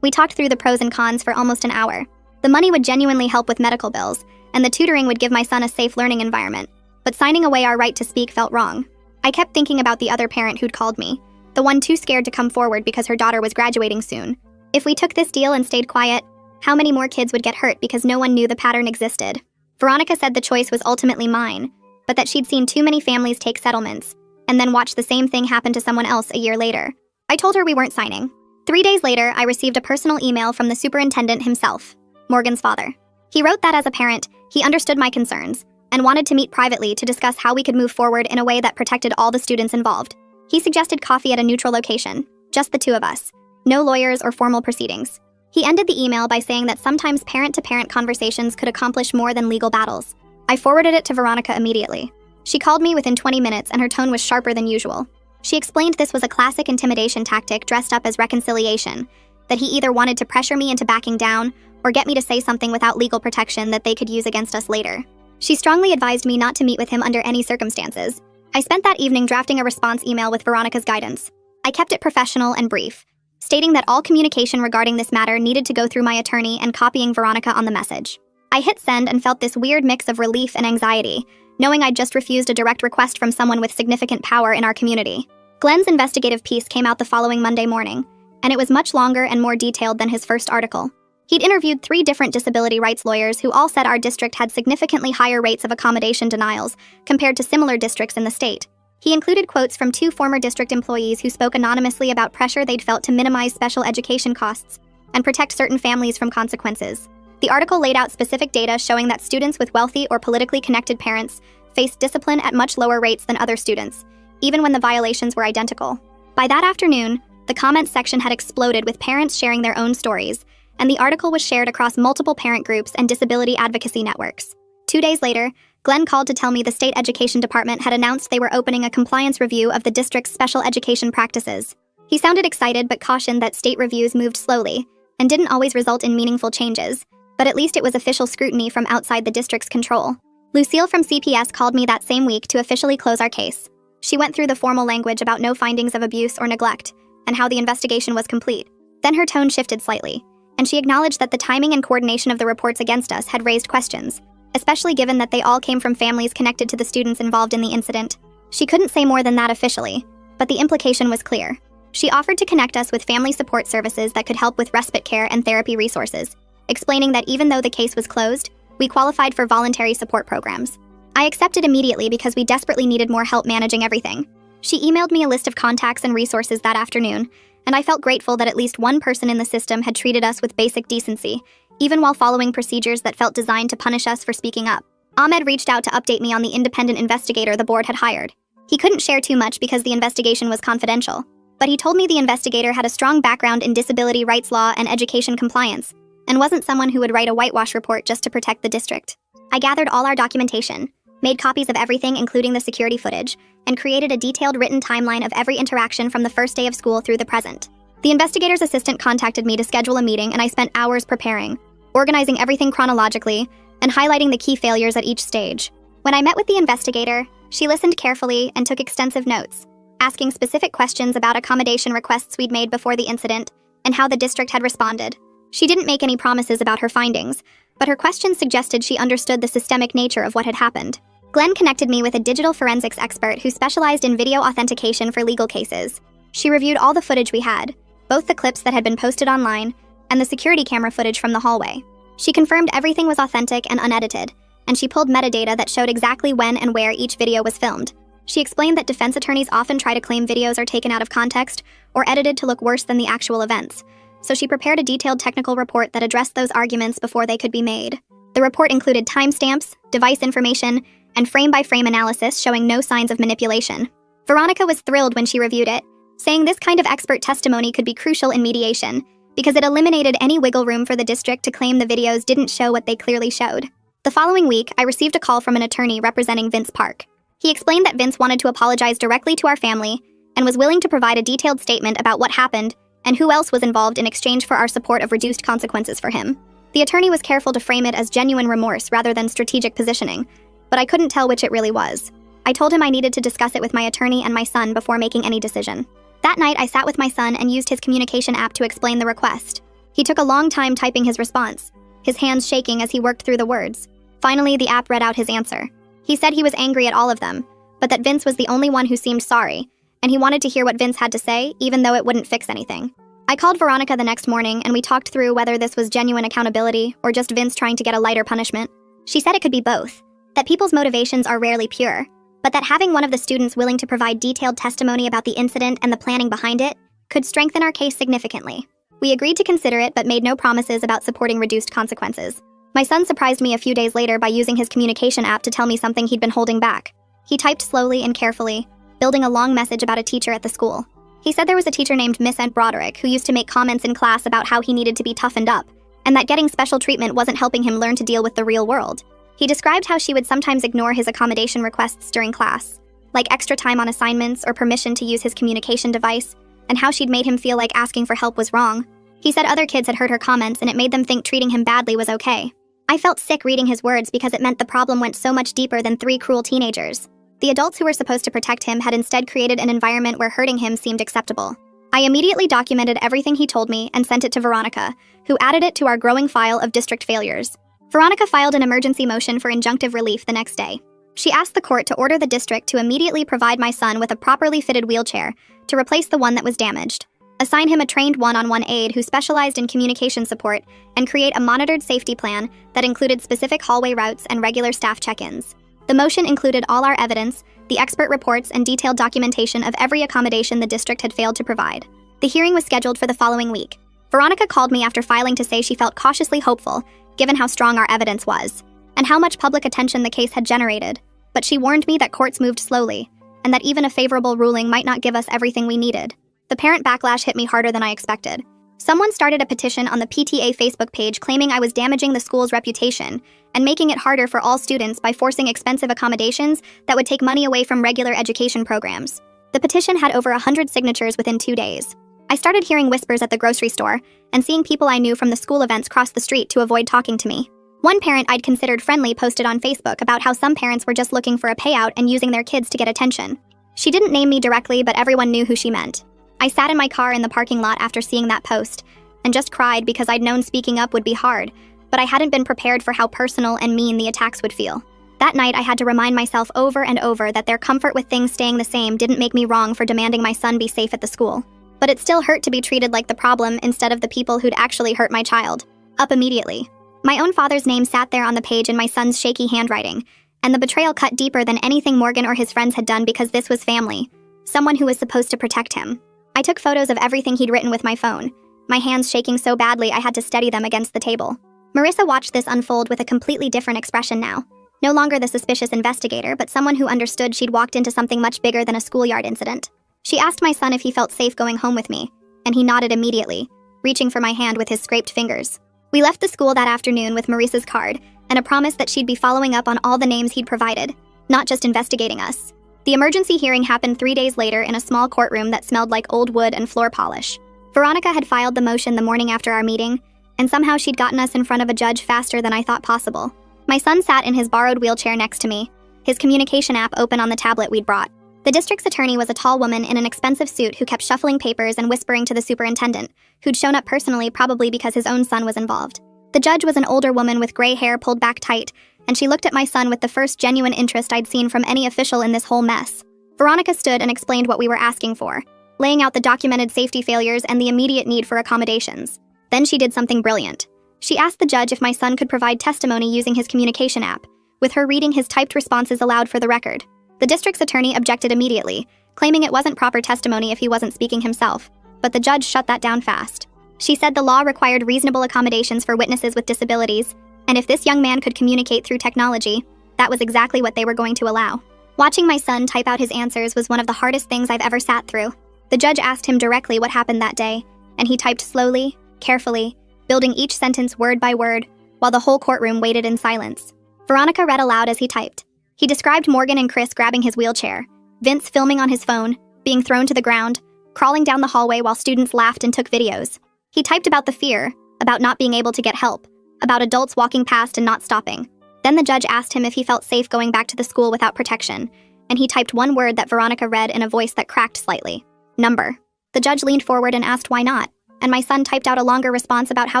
We talked through the pros and cons for almost an hour. The money would genuinely help with medical bills, and the tutoring would give my son a safe learning environment, but signing away our right to speak felt wrong. I kept thinking about the other parent who'd called me, the one too scared to come forward because her daughter was graduating soon. If we took this deal and stayed quiet, how many more kids would get hurt because no one knew the pattern existed? Veronica said the choice was ultimately mine, but that she'd seen too many families take settlements, and then watch the same thing happen to someone else a year later. I told her we weren't signing. 3 days later, I received a personal email from the superintendent himself, Morgan's father. He wrote that as a parent, he understood my concerns, and wanted to meet privately to discuss how we could move forward in a way that protected all the students involved. He suggested coffee at a neutral location, just the two of us. No lawyers or formal proceedings. He ended the email by saying that sometimes parent-to-parent conversations could accomplish more than legal battles. I forwarded it to Veronica immediately. She called me within 20 minutes and her tone was sharper than usual. She explained this was a classic intimidation tactic dressed up as reconciliation, that he either wanted to pressure me into backing down or get me to say something without legal protection that they could use against us later. She strongly advised me not to meet with him under any circumstances. I spent that evening drafting a response email with Veronica's guidance. I kept it professional and brief, stating that all communication regarding this matter needed to go through my attorney and copying Veronica on the message. I hit send and felt this weird mix of relief and anxiety, knowing I'd just refused a direct request from someone with significant power in our community. Glenn's investigative piece came out the following Monday morning, and it was much longer and more detailed than his first article. He'd interviewed 3 different disability rights lawyers who all said our district had significantly higher rates of accommodation denials compared to similar districts in the state. He included quotes from 2 former district employees who spoke anonymously about pressure they'd felt to minimize special education costs and protect certain families from consequences. The article laid out specific data showing that students with wealthy or politically connected parents faced discipline at much lower rates than other students, even when the violations were identical. By that afternoon, the comments section had exploded with parents sharing their own stories, and the article was shared across multiple parent groups and disability advocacy networks. 2 days later, Glenn called to tell me the state education department had announced they were opening a compliance review of the district's special education practices. He sounded excited but cautioned that state reviews moved slowly and didn't always result in meaningful changes, but at least it was official scrutiny from outside the district's control. Lucille from CPS called me that same week to officially close our case. She went through the formal language about no findings of abuse or neglect and how the investigation was complete. Then her tone shifted slightly, and she acknowledged that the timing and coordination of the reports against us had raised questions, especially given that they all came from families connected to the students involved in the incident. She couldn't say more than that officially, but the implication was clear. She offered to connect us with family support services that could help with respite care and therapy resources, explaining that even though the case was closed, we qualified for voluntary support programs. I accepted immediately because we desperately needed more help managing everything. She emailed me a list of contacts and resources that afternoon, and I felt grateful that at least one person in the system had treated us with basic decency, even while following procedures that felt designed to punish us for speaking up. Ahmed reached out to update me on the independent investigator the board had hired. He couldn't share too much because the investigation was confidential, but he told me the investigator had a strong background in disability rights law and education compliance, and wasn't someone who would write a whitewash report just to protect the district. I gathered all our documentation, made copies of everything including the security footage, and created a detailed written timeline of every interaction from the first day of school through the present. The investigator's assistant contacted me to schedule a meeting, and I spent hours preparing, organizing everything chronologically, and highlighting the key failures at each stage. When I met with the investigator, she listened carefully and took extensive notes, asking specific questions about accommodation requests we'd made before the incident and how the district had responded. She didn't make any promises about her findings, but her questions suggested she understood the systemic nature of what had happened. Glenn connected me with a digital forensics expert who specialized in video authentication for legal cases. She reviewed all the footage we had, both the clips that had been posted online and the security camera footage from the hallway. She confirmed everything was authentic and unedited, and she pulled metadata that showed exactly when and where each video was filmed. She explained that defense attorneys often try to claim videos are taken out of context or edited to look worse than the actual events, so she prepared a detailed technical report that addressed those arguments before they could be made. The report included timestamps, device information, and frame-by-frame analysis showing no signs of manipulation. Veronica was thrilled when she reviewed it, saying this kind of expert testimony could be crucial in mediation because it eliminated any wiggle room for the district to claim the videos didn't show what they clearly showed. The following week, I received a call from an attorney representing Vince Park. He explained that Vince wanted to apologize directly to our family and was willing to provide a detailed statement about what happened and who else was involved in exchange for our support of reduced consequences for him. The attorney was careful to frame it as genuine remorse rather than strategic positioning, but I couldn't tell which it really was. I told him I needed to discuss it with my attorney and my son before making any decision. That night, I sat with my son and used his communication app to explain the request. He took a long time typing his response, his hands shaking as he worked through the words. Finally, the app read out his answer. He said he was angry at all of them, but that Vince was the only one who seemed sorry, and he wanted to hear what Vince had to say, even though it wouldn't fix anything. I called Veronica the next morning, and we talked through whether this was genuine accountability or just Vince trying to get a lighter punishment. She said it could be both, that people's motivations are rarely pure, but that having one of the students willing to provide detailed testimony about the incident and the planning behind it could strengthen our case significantly. We agreed to consider it but made no promises about supporting reduced consequences. My son surprised me a few days later by using his communication app to tell me something he'd been holding back. He typed slowly and carefully, building a long message about a teacher at the school. He said there was a teacher named Miss Ed Broderick who used to make comments in class about how he needed to be toughened up, and that getting special treatment wasn't helping him learn to deal with the real world. He described how she would sometimes ignore his accommodation requests during class, like extra time on assignments or permission to use his communication device, and how she'd made him feel like asking for help was wrong. He said other kids had heard her comments and it made them think treating him badly was okay. I felt sick reading his words because it meant the problem went so much deeper than 3 cruel teenagers. The adults who were supposed to protect him had instead created an environment where hurting him seemed acceptable. I immediately documented everything he told me and sent it to Veronica, who added it to our growing file of district failures. Veronica filed an emergency motion for injunctive relief the next day. She asked the court to order the district to immediately provide my son with a properly fitted wheelchair to replace the one that was damaged, assign him a trained one-on-one aide who specialized in communication support, and create a monitored safety plan that included specific hallway routes and regular staff check-ins. The motion included all our evidence, the expert reports, and detailed documentation of every accommodation the district had failed to provide. The hearing was scheduled for the following week. Veronica called me after filing to say she felt cautiously hopeful, given how strong our evidence was, and how much public attention the case had generated. But she warned me that courts moved slowly, and that even a favorable ruling might not give us everything we needed. The parent backlash hit me harder than I expected. Someone started a petition on the PTA Facebook page claiming I was damaging the school's reputation and making it harder for all students by forcing expensive accommodations that would take money away from regular education programs. The petition had over 100 signatures within 2 days. I started hearing whispers at the grocery store and seeing people I knew from the school events cross the street to avoid talking to me. One parent I'd considered friendly posted on Facebook about how some parents were just looking for a payout and using their kids to get attention. She didn't name me directly, but everyone knew who she meant. I sat in my car in the parking lot after seeing that post and just cried because I'd known speaking up would be hard, but I hadn't been prepared for how personal and mean the attacks would feel. That night, I had to remind myself over and over that their comfort with things staying the same didn't make me wrong for demanding my son be safe at the school. But it still hurt to be treated like the problem instead of the people who'd actually hurt my child. Up immediately. My own father's name sat there on the page in my son's shaky handwriting, and the betrayal cut deeper than anything Morgan or his friends had done because this was family, someone who was supposed to protect him. I took photos of everything he'd written with my phone, my hands shaking so badly I had to steady them against the table. Marissa watched this unfold with a completely different expression now. No longer the suspicious investigator, but someone who understood she'd walked into something much bigger than a schoolyard incident. She asked my son if he felt safe going home with me, and he nodded immediately, reaching for my hand with his scraped fingers. We left the school that afternoon with Marissa's card and a promise that she'd be following up on all the names he'd provided, not just investigating us. The emergency hearing happened 3 days later in a small courtroom that smelled like old wood and floor polish. Veronica had filed the motion the morning after our meeting, and somehow she'd gotten us in front of a judge faster than I thought possible. My son sat in his borrowed wheelchair next to me, his communication app open on the tablet we'd brought. The district's attorney was a tall woman in an expensive suit who kept shuffling papers and whispering to the superintendent, who'd shown up personally probably because his own son was involved. The judge was an older woman with gray hair pulled back tight, and she looked at my son with the first genuine interest I'd seen from any official in this whole mess. Veronica stood and explained what we were asking for, laying out the documented safety failures and the immediate need for accommodations. Then she did something brilliant. She asked the judge if my son could provide testimony using his communication app, with her reading his typed responses aloud for the record. The district's attorney objected immediately, claiming it wasn't proper testimony if he wasn't speaking himself, but the judge shut that down fast. She said the law required reasonable accommodations for witnesses with disabilities, and if this young man could communicate through technology, that was exactly what they were going to allow. Watching my son type out his answers was one of the hardest things I've ever sat through. The judge asked him directly what happened that day, and he typed slowly, carefully, building each sentence word by word, while the whole courtroom waited in silence. Veronica read aloud as he typed. He described Morgan and Chris grabbing his wheelchair, Vince filming on his phone, being thrown to the ground, crawling down the hallway while students laughed and took videos. He typed about the fear, about not being able to get help, about adults walking past and not stopping. Then the judge asked him if he felt safe going back to the school without protection, and he typed one word that Veronica read in a voice that cracked slightly. Number. The judge leaned forward and asked why not, and my son typed out a longer response about how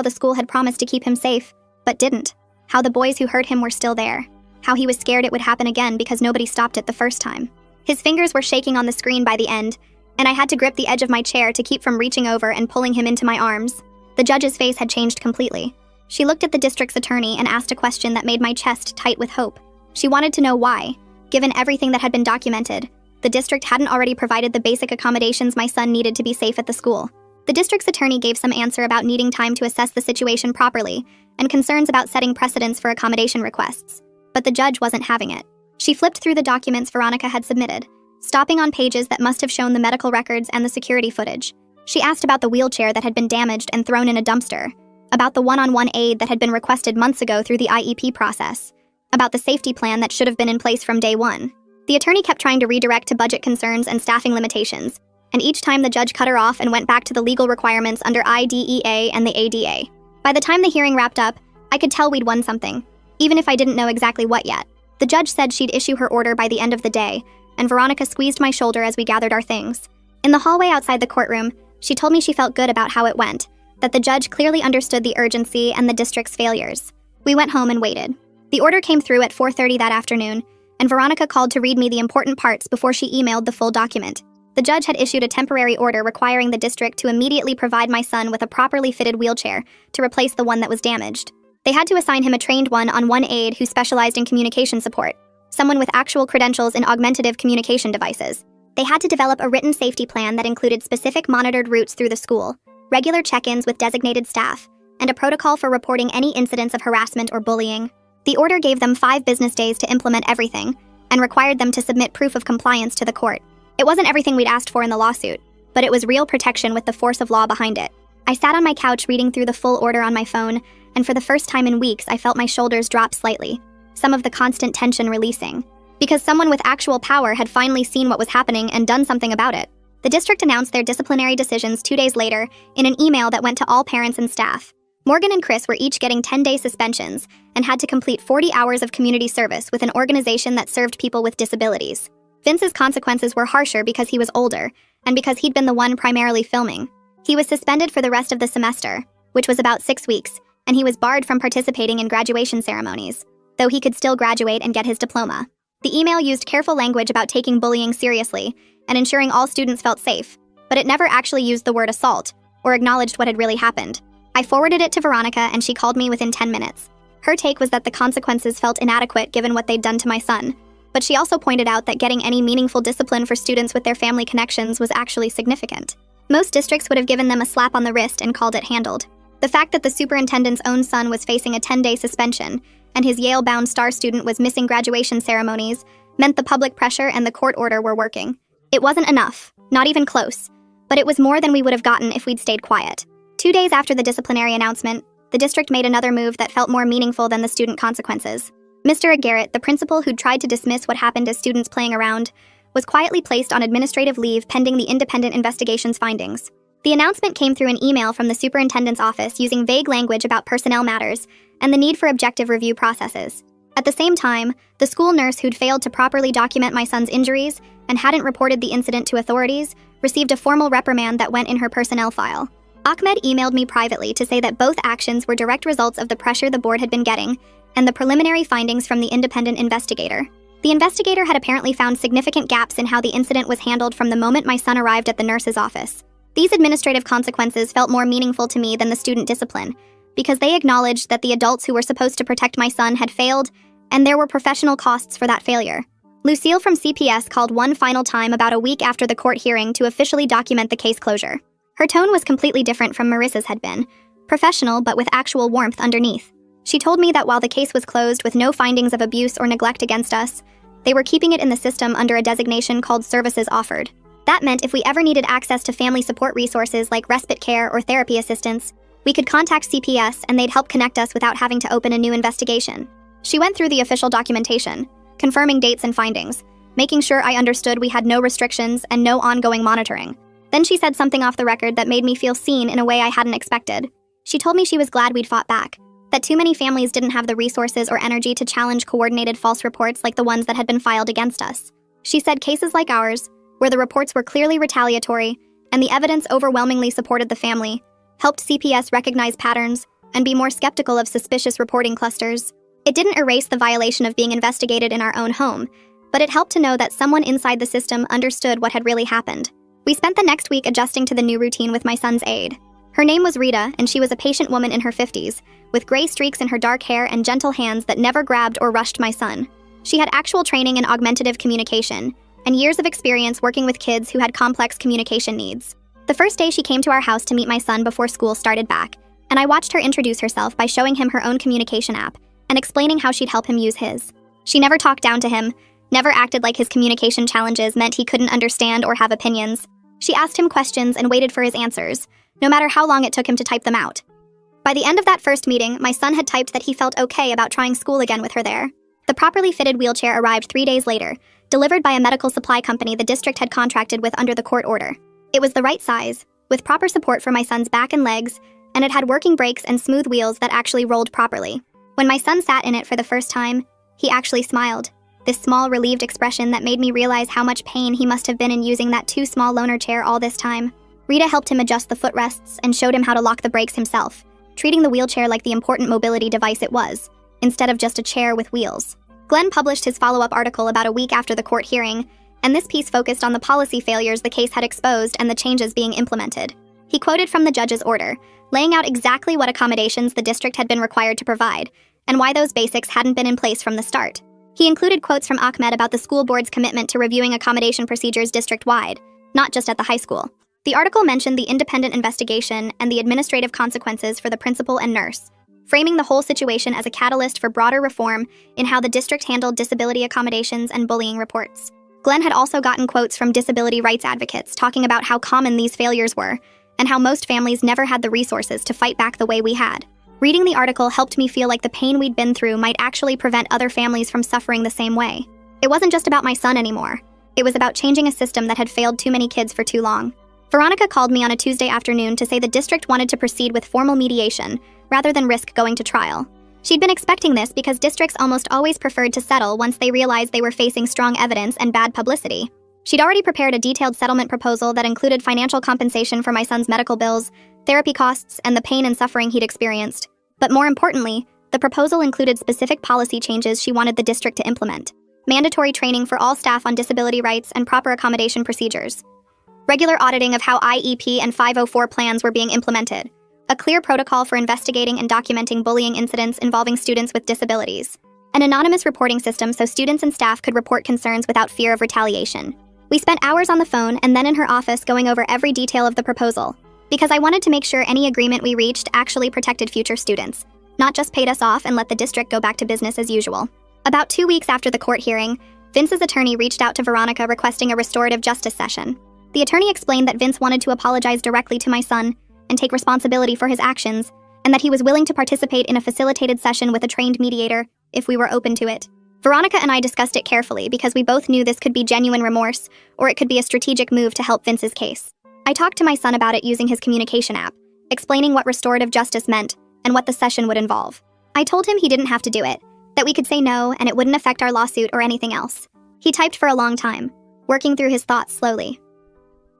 the school had promised to keep him safe, but didn't. How the boys who hurt him were still there. How he was scared it would happen again because nobody stopped it the first time. His fingers were shaking on the screen by the end, and I had to grip the edge of my chair to keep from reaching over and pulling him into my arms. The judge's face had changed completely. She looked at the district's attorney and asked a question that made my chest tight with hope. She wanted to know why, given everything that had been documented, the district hadn't already provided the basic accommodations my son needed to be safe at the school. The district's attorney gave some answer about needing time to assess the situation properly and concerns about setting precedents for accommodation requests. But the judge wasn't having it. She flipped through the documents Veronica had submitted, stopping on pages that must have shown the medical records and the security footage. She asked about the wheelchair that had been damaged and thrown in a dumpster, about the one-on-one aid that had been requested months ago through the IEP process, about the safety plan that should have been in place from day one. The attorney kept trying to redirect to budget concerns and staffing limitations, and each time the judge cut her off and went back to the legal requirements under IDEA and the ADA. By the time the hearing wrapped up, I could tell we'd won something, even if I didn't know exactly what yet. The judge said she'd issue her order by the end of the day, and Veronica squeezed my shoulder as we gathered our things. In the hallway outside the courtroom, she told me she felt good about how it went, that the judge clearly understood the urgency and the district's failures. We went home and waited. The order came through at 4:30 that afternoon, and Veronica called to read me the important parts before she emailed the full document. The judge had issued a temporary order requiring the district to immediately provide my son with a properly fitted wheelchair to replace the one that was damaged. They had to assign him a trained one-on-one aide who specialized in communication support, someone with actual credentials in augmentative communication devices. They had to develop a written safety plan that included specific monitored routes through the school, regular check-ins with designated staff, and a protocol for reporting any incidents of harassment or bullying. The order gave them 5 business days to implement everything, and required them to submit proof of compliance to the court. It wasn't everything we'd asked for in the lawsuit, but it was real protection with the force of law behind it. I sat on my couch reading through the full order on my phone, and for the first time in weeks I felt my shoulders drop slightly, some of the constant tension releasing, because someone with actual power had finally seen what was happening and done something about it. The district announced their disciplinary decisions 2 days later in an email that went to all parents and staff. Morgan and Chris were each getting 10-day suspensions and had to complete 40 hours of community service with an organization that served people with disabilities. Vince's consequences were harsher because he was older and because he'd been the one primarily filming. He was suspended for the rest of the semester, which was about 6 weeks, and he was barred from participating in graduation ceremonies, though he could still graduate and get his diploma. The email used careful language about taking bullying seriously and ensuring all students felt safe, but it never actually used the word assault or acknowledged what had really happened. I forwarded it to Veronica and she called me within 10 minutes. Her take was that the consequences felt inadequate given what they'd done to my son, but she also pointed out that getting any meaningful discipline for students with their family connections was actually significant. Most districts would have given them a slap on the wrist and called it handled. The fact that the superintendent's own son was facing a 10-day suspension and his Yale-bound star student was missing graduation ceremonies meant the public pressure and the court order were working. It wasn't enough, not even close, but it was more than we would have gotten if we'd stayed quiet. 2 days after the disciplinary announcement, the district made another move that felt more meaningful than the student consequences. Mr. Garrett, the principal who'd tried to dismiss what happened as students playing around, was quietly placed on administrative leave pending the independent investigation's findings. The announcement came through an email from the superintendent's office using vague language about personnel matters and the need for objective review processes. At the same time, the school nurse who'd failed to properly document my son's injuries and hadn't reported the incident to authorities received a formal reprimand that went in her personnel file. Ahmed emailed me privately to say that both actions were direct results of the pressure the board had been getting and the preliminary findings from the independent investigator. The investigator had apparently found significant gaps in how the incident was handled from the moment my son arrived at the nurse's office. These administrative consequences felt more meaningful to me than the student discipline, because they acknowledged that the adults who were supposed to protect my son had failed, and there were professional costs for that failure. Lucille from CPS called one final time about a week after the court hearing to officially document the case closure. Her tone was completely different from Marissa's had been, professional but with actual warmth underneath. She told me that while the case was closed with no findings of abuse or neglect against us, they were keeping it in the system under a designation called services offered. That meant if we ever needed access to family support resources like respite care or therapy assistance, we could contact CPS and they'd help connect us without having to open a new investigation. She went through the official documentation, confirming dates and findings, making sure I understood we had no restrictions and no ongoing monitoring. Then she said something off the record that made me feel seen in a way I hadn't expected. She told me she was glad we'd fought back, that too many families didn't have the resources or energy to challenge coordinated false reports like the ones that had been filed against us. She said cases like ours, where the reports were clearly retaliatory and the evidence overwhelmingly supported the family, helped CPS recognize patterns and be more skeptical of suspicious reporting clusters. It didn't erase the violation of being investigated in our own home, but it helped to know that someone inside the system understood what had really happened. We spent the next week adjusting to the new routine with my son's aide. Her name was Rita, and she was a patient woman in her 50s, with gray streaks in her dark hair and gentle hands that never grabbed or rushed my son. She had actual training in augmentative communication, and years of experience working with kids who had complex communication needs. The first day she came to our house to meet my son before school started back, and I watched her introduce herself by showing him her own communication app and explaining how she'd help him use his. She never talked down to him, never acted like his communication challenges meant he couldn't understand or have opinions. She asked him questions and waited for his answers, no matter how long it took him to type them out. By the end of that first meeting, my son had typed that he felt okay about trying school again with her there. The properly fitted wheelchair arrived 3 days later, delivered by a medical supply company the district had contracted with under the court order. It was the right size, with proper support for my son's back and legs, and it had working brakes and smooth wheels that actually rolled properly. When my son sat in it for the first time, he actually smiled, this small, relieved expression that made me realize how much pain he must have been in using that too small loaner chair all this time. Rita helped him adjust the footrests and showed him how to lock the brakes himself, treating the wheelchair like the important mobility device it was, instead of just a chair with wheels. Glenn published his follow-up article about a week after the court hearing, and this piece focused on the policy failures the case had exposed and the changes being implemented. He quoted from the judge's order, laying out exactly what accommodations the district had been required to provide, and why those basics hadn't been in place from the start. He included quotes from Ahmed about the school board's commitment to reviewing accommodation procedures district-wide, not just at the high school. The article mentioned the independent investigation and the administrative consequences for the principal and nurse, framing the whole situation as a catalyst for broader reform in how the district handled disability accommodations and bullying reports. Glenn had also gotten quotes from disability rights advocates talking about how common these failures were and how most families never had the resources to fight back the way we had. Reading the article helped me feel like the pain we'd been through might actually prevent other families from suffering the same way. It wasn't just about my son anymore. It was about changing a system that had failed too many kids for too long. Veronica called me on a Tuesday afternoon to say the district wanted to proceed with formal mediation rather than risk going to trial. She'd been expecting this because districts almost always preferred to settle once they realized they were facing strong evidence and bad publicity. She'd already prepared a detailed settlement proposal that included financial compensation for my son's medical bills, therapy costs, and the pain and suffering he'd experienced. But more importantly, the proposal included specific policy changes she wanted the district to implement. Mandatory training for all staff on disability rights and proper accommodation procedures. Regular auditing of how IEP and 504 plans were being implemented. A clear protocol for investigating and documenting bullying incidents involving students with disabilities. An anonymous reporting system so students and staff could report concerns without fear of retaliation. We spent hours on the phone and then in her office going over every detail of the proposal, because I wanted to make sure any agreement we reached actually protected future students, not just paid us off and let the district go back to business as usual. About 2 weeks after the court hearing, Vince's attorney reached out to Veronica requesting a restorative justice session. The attorney explained that Vince wanted to apologize directly to my son and take responsibility for his actions, and that he was willing to participate in a facilitated session with a trained mediator if we were open to it. Veronica and I discussed it carefully because we both knew this could be genuine remorse, or it could be a strategic move to help Vince's case. I talked to my son about it using his communication app, explaining what restorative justice meant and what the session would involve. I told him he didn't have to do it, that we could say no and it wouldn't affect our lawsuit or anything else. He typed for a long time, working through his thoughts slowly.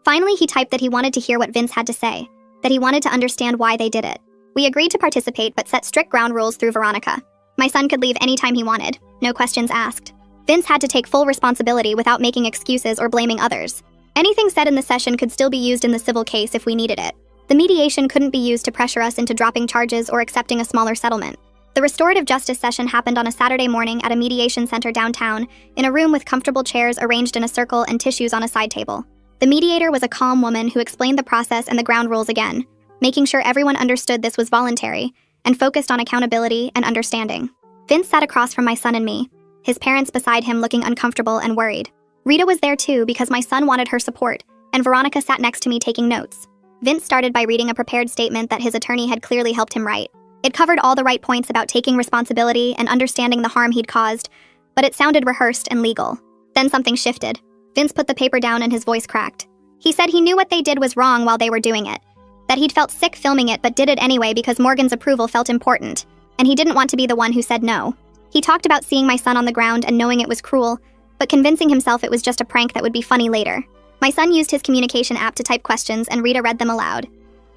Finally, he typed that he wanted to hear what Vince had to say, that he wanted to understand why they did it. We agreed to participate but set strict ground rules through Veronica. My son could leave anytime he wanted, no questions asked. Vince had to take full responsibility without making excuses or blaming others. Anything said in the session could still be used in the civil case if we needed it. The mediation couldn't be used to pressure us into dropping charges or accepting a smaller settlement. The restorative justice session happened on a Saturday morning at a mediation center downtown, in a room with comfortable chairs arranged in a circle and tissues on a side table. The mediator was a calm woman who explained the process and the ground rules again, making sure everyone understood this was voluntary and focused on accountability and understanding. Vince sat across from my son and me, his parents beside him looking uncomfortable and worried. Rita was there too because my son wanted her support, and Veronica sat next to me taking notes. Vince started by reading a prepared statement that his attorney had clearly helped him write. It covered all the right points about taking responsibility and understanding the harm he'd caused, but it sounded rehearsed and legal. Then something shifted. Vince put the paper down and his voice cracked. He said he knew what they did was wrong while they were doing it, that he'd felt sick filming it but did it anyway because Morgan's approval felt important, and he didn't want to be the one who said no. He talked about seeing my son on the ground and knowing it was cruel, but convincing himself it was just a prank that would be funny later. My son used his communication app to type questions and Rita read them aloud.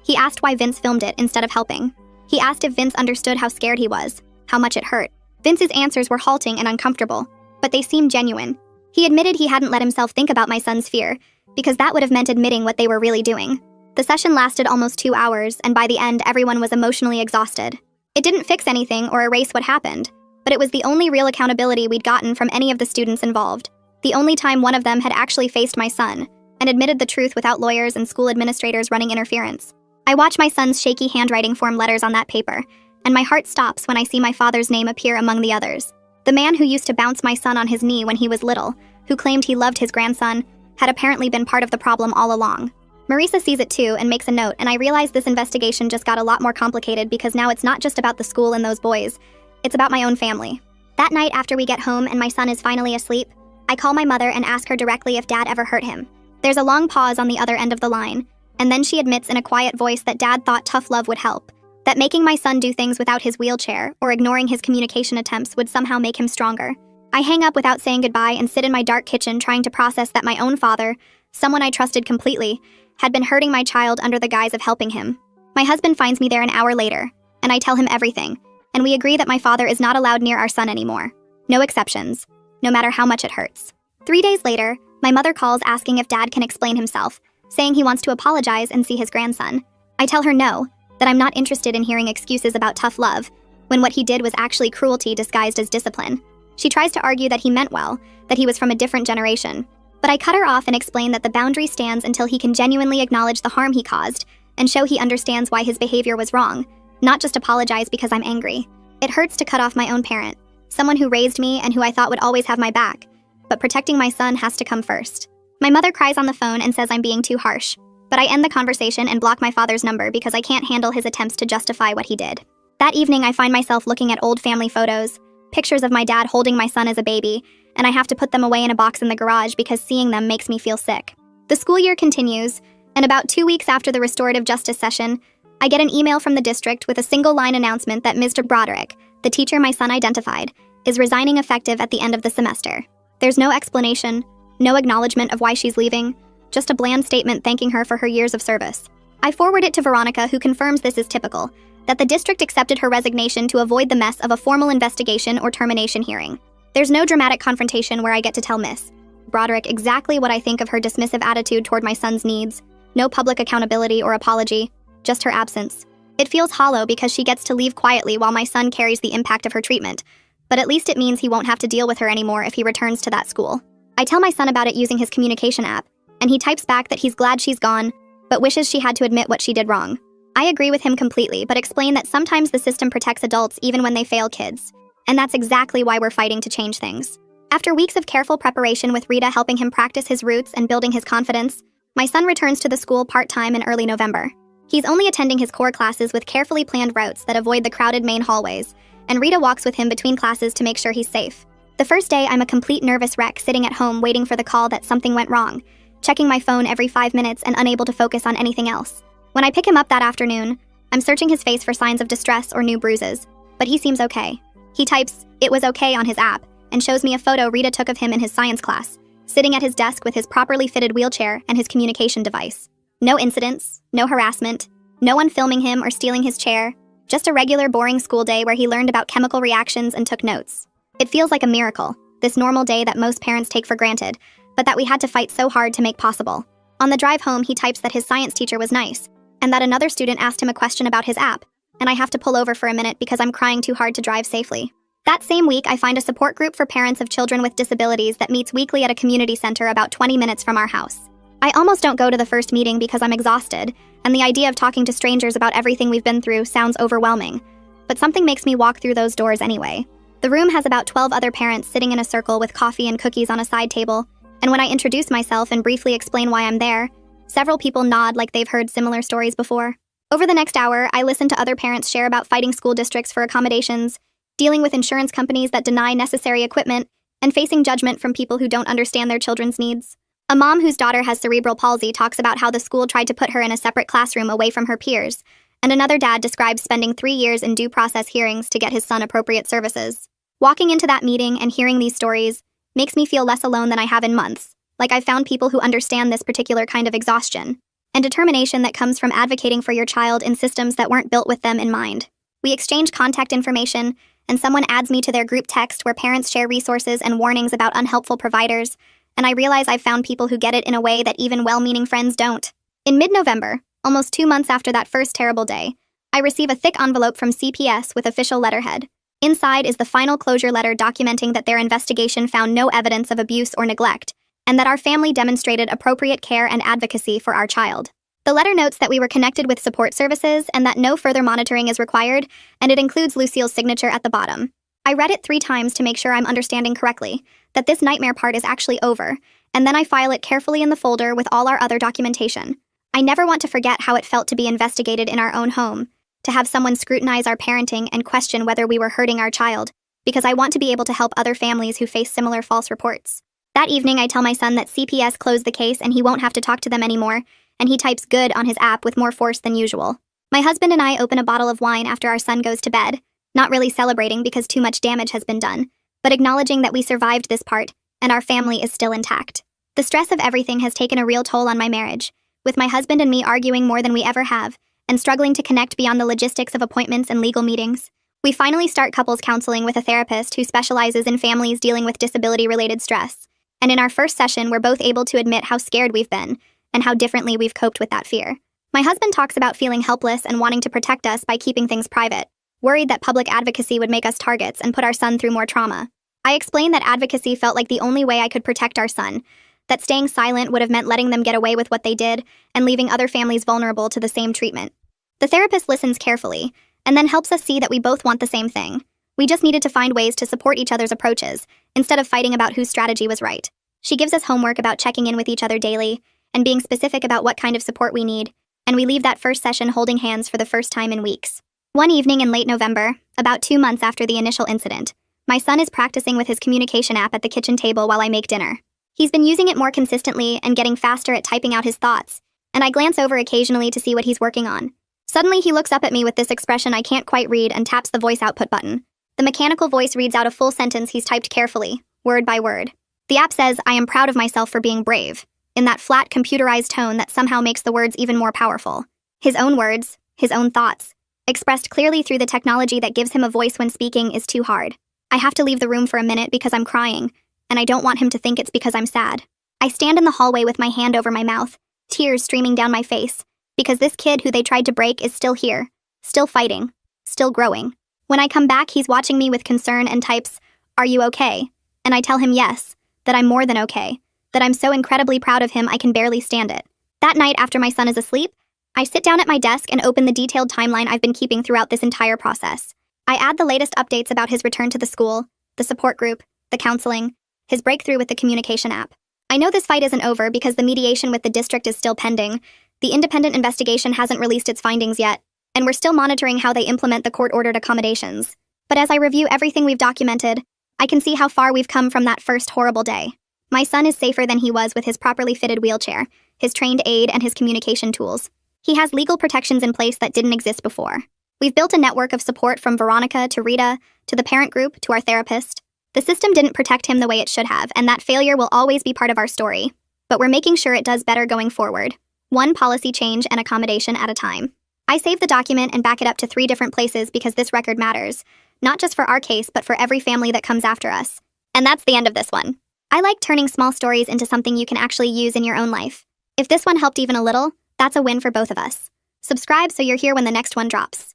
He asked why Vince filmed it instead of helping. He asked if Vince understood how scared he was, how much it hurt. Vince's answers were halting and uncomfortable, but they seemed genuine. He admitted he hadn't let himself think about my son's fear, because that would have meant admitting what they were really doing. The session lasted almost 2 hours, and by the end, everyone was emotionally exhausted. It didn't fix anything or erase what happened, but it was the only real accountability we'd gotten from any of the students involved. The only time one of them had actually faced my son, and admitted the truth without lawyers and school administrators running interference. I watch my son's shaky handwriting form letters on that paper, and my heart stops when I see my father's name appear among the others. The man who used to bounce my son on his knee when he was little, who claimed he loved his grandson, had apparently been part of the problem all along. Marisa sees it too and makes a note, and I realize this investigation just got a lot more complicated because now it's not just about the school and those boys, it's about my own family. That night after we get home and my son is finally asleep, I call my mother and ask her directly if Dad ever hurt him. There's a long pause on the other end of the line, and then she admits in a quiet voice that Dad thought tough love would help, that making my son do things without his wheelchair or ignoring his communication attempts would somehow make him stronger. I hang up without saying goodbye and sit in my dark kitchen trying to process that my own father, someone I trusted completely, had been hurting my child under the guise of helping him. My husband finds me there an hour later, and I tell him everything, and we agree that my father is not allowed near our son anymore. No exceptions, no matter how much it hurts. 3 days later, my mother calls asking if Dad can explain himself, saying he wants to apologize and see his grandson. I tell her no, that I'm not interested in hearing excuses about tough love, when what he did was actually cruelty disguised as discipline. She tries to argue that he meant well, that he was from a different generation. But I cut her off and explain that the boundary stands until he can genuinely acknowledge the harm he caused and show he understands why his behavior was wrong, not just apologize because I'm angry. It hurts to cut off my own parent, someone who raised me and who I thought would always have my back, but protecting my son has to come first. My mother cries on the phone and says I'm being too harsh, but I end the conversation and block my father's number because I can't handle his attempts to justify what he did. That evening, I find myself looking at old family photos, pictures of my dad holding my son as a baby, and I have to put them away in a box in the garage because seeing them makes me feel sick. The school year continues, and about 2 weeks after the restorative justice session, I get an email from the district with a single-line announcement that Mr. Broderick, the teacher my son identified, is resigning effective at the end of the semester. There's no explanation, no acknowledgement of why she's leaving, just a bland statement thanking her for her years of service. I forward it to Veronica, who confirms this is typical, that the district accepted her resignation to avoid the mess of a formal investigation or termination hearing. There's no dramatic confrontation where I get to tell Miss Broderick exactly what I think of her dismissive attitude toward my son's needs, no public accountability or apology, just her absence. It feels hollow because she gets to leave quietly while my son carries the impact of her treatment, but at least it means he won't have to deal with her anymore if he returns to that school. I tell my son about it using his communication app, and he types back that he's glad she's gone, but wishes she had to admit what she did wrong. I agree with him completely, but explain that sometimes the system protects adults even when they fail kids, and that's exactly why we're fighting to change things. After weeks of careful preparation with Rita helping him practice his roots and building his confidence, my son returns to the school part-time in early November. He's only attending his core classes with carefully planned routes that avoid the crowded main hallways, and Rita walks with him between classes to make sure he's safe. The first day, I'm a complete nervous wreck sitting at home waiting for the call that something went wrong, checking my phone every 5 minutes and unable to focus on anything else. When I pick him up that afternoon, I'm searching his face for signs of distress or new bruises, but he seems okay. He types, "It was okay" on his app, and shows me a photo Rita took of him in his science class, sitting at his desk with his properly fitted wheelchair and his communication device. No incidents, no harassment, no one filming him or stealing his chair, just a regular boring school day where he learned about chemical reactions and took notes. It feels like a miracle, this normal day that most parents take for granted, but that we had to fight so hard to make possible. On the drive home, he types that his science teacher was nice, and that another student asked him a question about his app, and I have to pull over for a minute because I'm crying too hard to drive safely. That same week, I find a support group for parents of children with disabilities that meets weekly at a community center about 20 minutes from our house. I almost don't go to the first meeting because I'm exhausted, and the idea of talking to strangers about everything we've been through sounds overwhelming. But something makes me walk through those doors anyway. The room has about 12 other parents sitting in a circle with coffee and cookies on a side table, and when I introduce myself and briefly explain why I'm there, several people nod like they've heard similar stories before. Over the next hour, I listen to other parents share about fighting school districts for accommodations, dealing with insurance companies that deny necessary equipment, and facing judgment from people who don't understand their children's needs. A mom whose daughter has cerebral palsy talks about how the school tried to put her in a separate classroom away from her peers, and another dad describes spending 3 years in due process hearings to get his son appropriate services. Walking into that meeting and hearing these stories makes me feel less alone than I have in months, like I've found people who understand this particular kind of exhaustion and determination that comes from advocating for your child in systems that weren't built with them in mind. We exchange contact information, and someone adds me to their group text where parents share resources and warnings about unhelpful providers, and I realize I've found people who get it in a way that even well-meaning friends don't. In mid-November, almost 2 months after that first terrible day, I receive a thick envelope from CPS with official letterhead. Inside is the final closure letter documenting that their investigation found no evidence of abuse or neglect, and that our family demonstrated appropriate care and advocacy for our child. The letter notes that we were connected with support services and that no further monitoring is required, and it includes Lucille's signature at the bottom. I read it 3 times to make sure I'm understanding correctly, that this nightmare part is actually over, and then I file it carefully in the folder with all our other documentation. I never want to forget how it felt to be investigated in our own home, to have someone scrutinize our parenting and question whether we were hurting our child, because I want to be able to help other families who face similar false reports. That evening, I tell my son that CPS closed the case and he won't have to talk to them anymore, and he types "good" on his app with more force than usual. My husband and I open a bottle of wine after our son goes to bed, not really celebrating because too much damage has been done, but acknowledging that we survived this part, and our family is still intact. The stress of everything has taken a real toll on my marriage, with my husband and me arguing more than we ever have, and struggling to connect beyond the logistics of appointments and legal meetings. We finally start couples counseling with a therapist who specializes in families dealing with disability-related stress, and in our first session, we're both able to admit how scared we've been, and how differently we've coped with that fear. My husband talks about feeling helpless and wanting to protect us by keeping things private, worried that public advocacy would make us targets and put our son through more trauma. I explained that advocacy felt like the only way I could protect our son, that staying silent would have meant letting them get away with what they did and leaving other families vulnerable to the same treatment. The therapist listens carefully, and then helps us see that we both want the same thing. We just needed to find ways to support each other's approaches, instead of fighting about whose strategy was right. She gives us homework about checking in with each other daily, and being specific about what kind of support we need, and we leave that first session holding hands for the first time in weeks. One evening in late November, about 2 months after the initial incident, my son is practicing with his communication app at the kitchen table while I make dinner. He's been using it more consistently and getting faster at typing out his thoughts, and I glance over occasionally to see what he's working on. Suddenly, he looks up at me with this expression I can't quite read and taps the voice output button. The mechanical voice reads out a full sentence he's typed carefully, word by word. The app says, "I am proud of myself for being brave," in that flat, computerized tone that somehow makes the words even more powerful. His own words, his own thoughts, expressed clearly through the technology that gives him a voice when speaking is too hard. I have to leave the room for a minute because I'm crying, and I don't want him to think it's because I'm sad. I stand in the hallway with my hand over my mouth, tears streaming down my face, because this kid who they tried to break is still here, still fighting, still growing. When I come back, he's watching me with concern and types, "Are you okay?" And I tell him yes, that I'm more than okay, that I'm so incredibly proud of him I can barely stand it. That night after my son is asleep, I sit down at my desk and open the detailed timeline I've been keeping throughout this entire process. I add the latest updates about his return to the school, the support group, the counseling, his breakthrough with the communication app. I know this fight isn't over because the mediation with the district is still pending, the independent investigation hasn't released its findings yet, and we're still monitoring how they implement the court-ordered accommodations. But as I review everything we've documented, I can see how far we've come from that first horrible day. My son is safer than he was with his properly fitted wheelchair, his trained aide, and his communication tools. He has legal protections in place that didn't exist before. We've built a network of support from Veronica to Rita, to the parent group, to our therapist. The system didn't protect him the way it should have, and that failure will always be part of our story. But we're making sure it does better going forward. One policy change and accommodation at a time. I save the document and back it up to 3 different places because this record matters, not just for our case, but for every family that comes after us. And that's the end of this one. I like turning small stories into something you can actually use in your own life. If this one helped even a little, that's a win for both of us. Subscribe so you're here when the next one drops.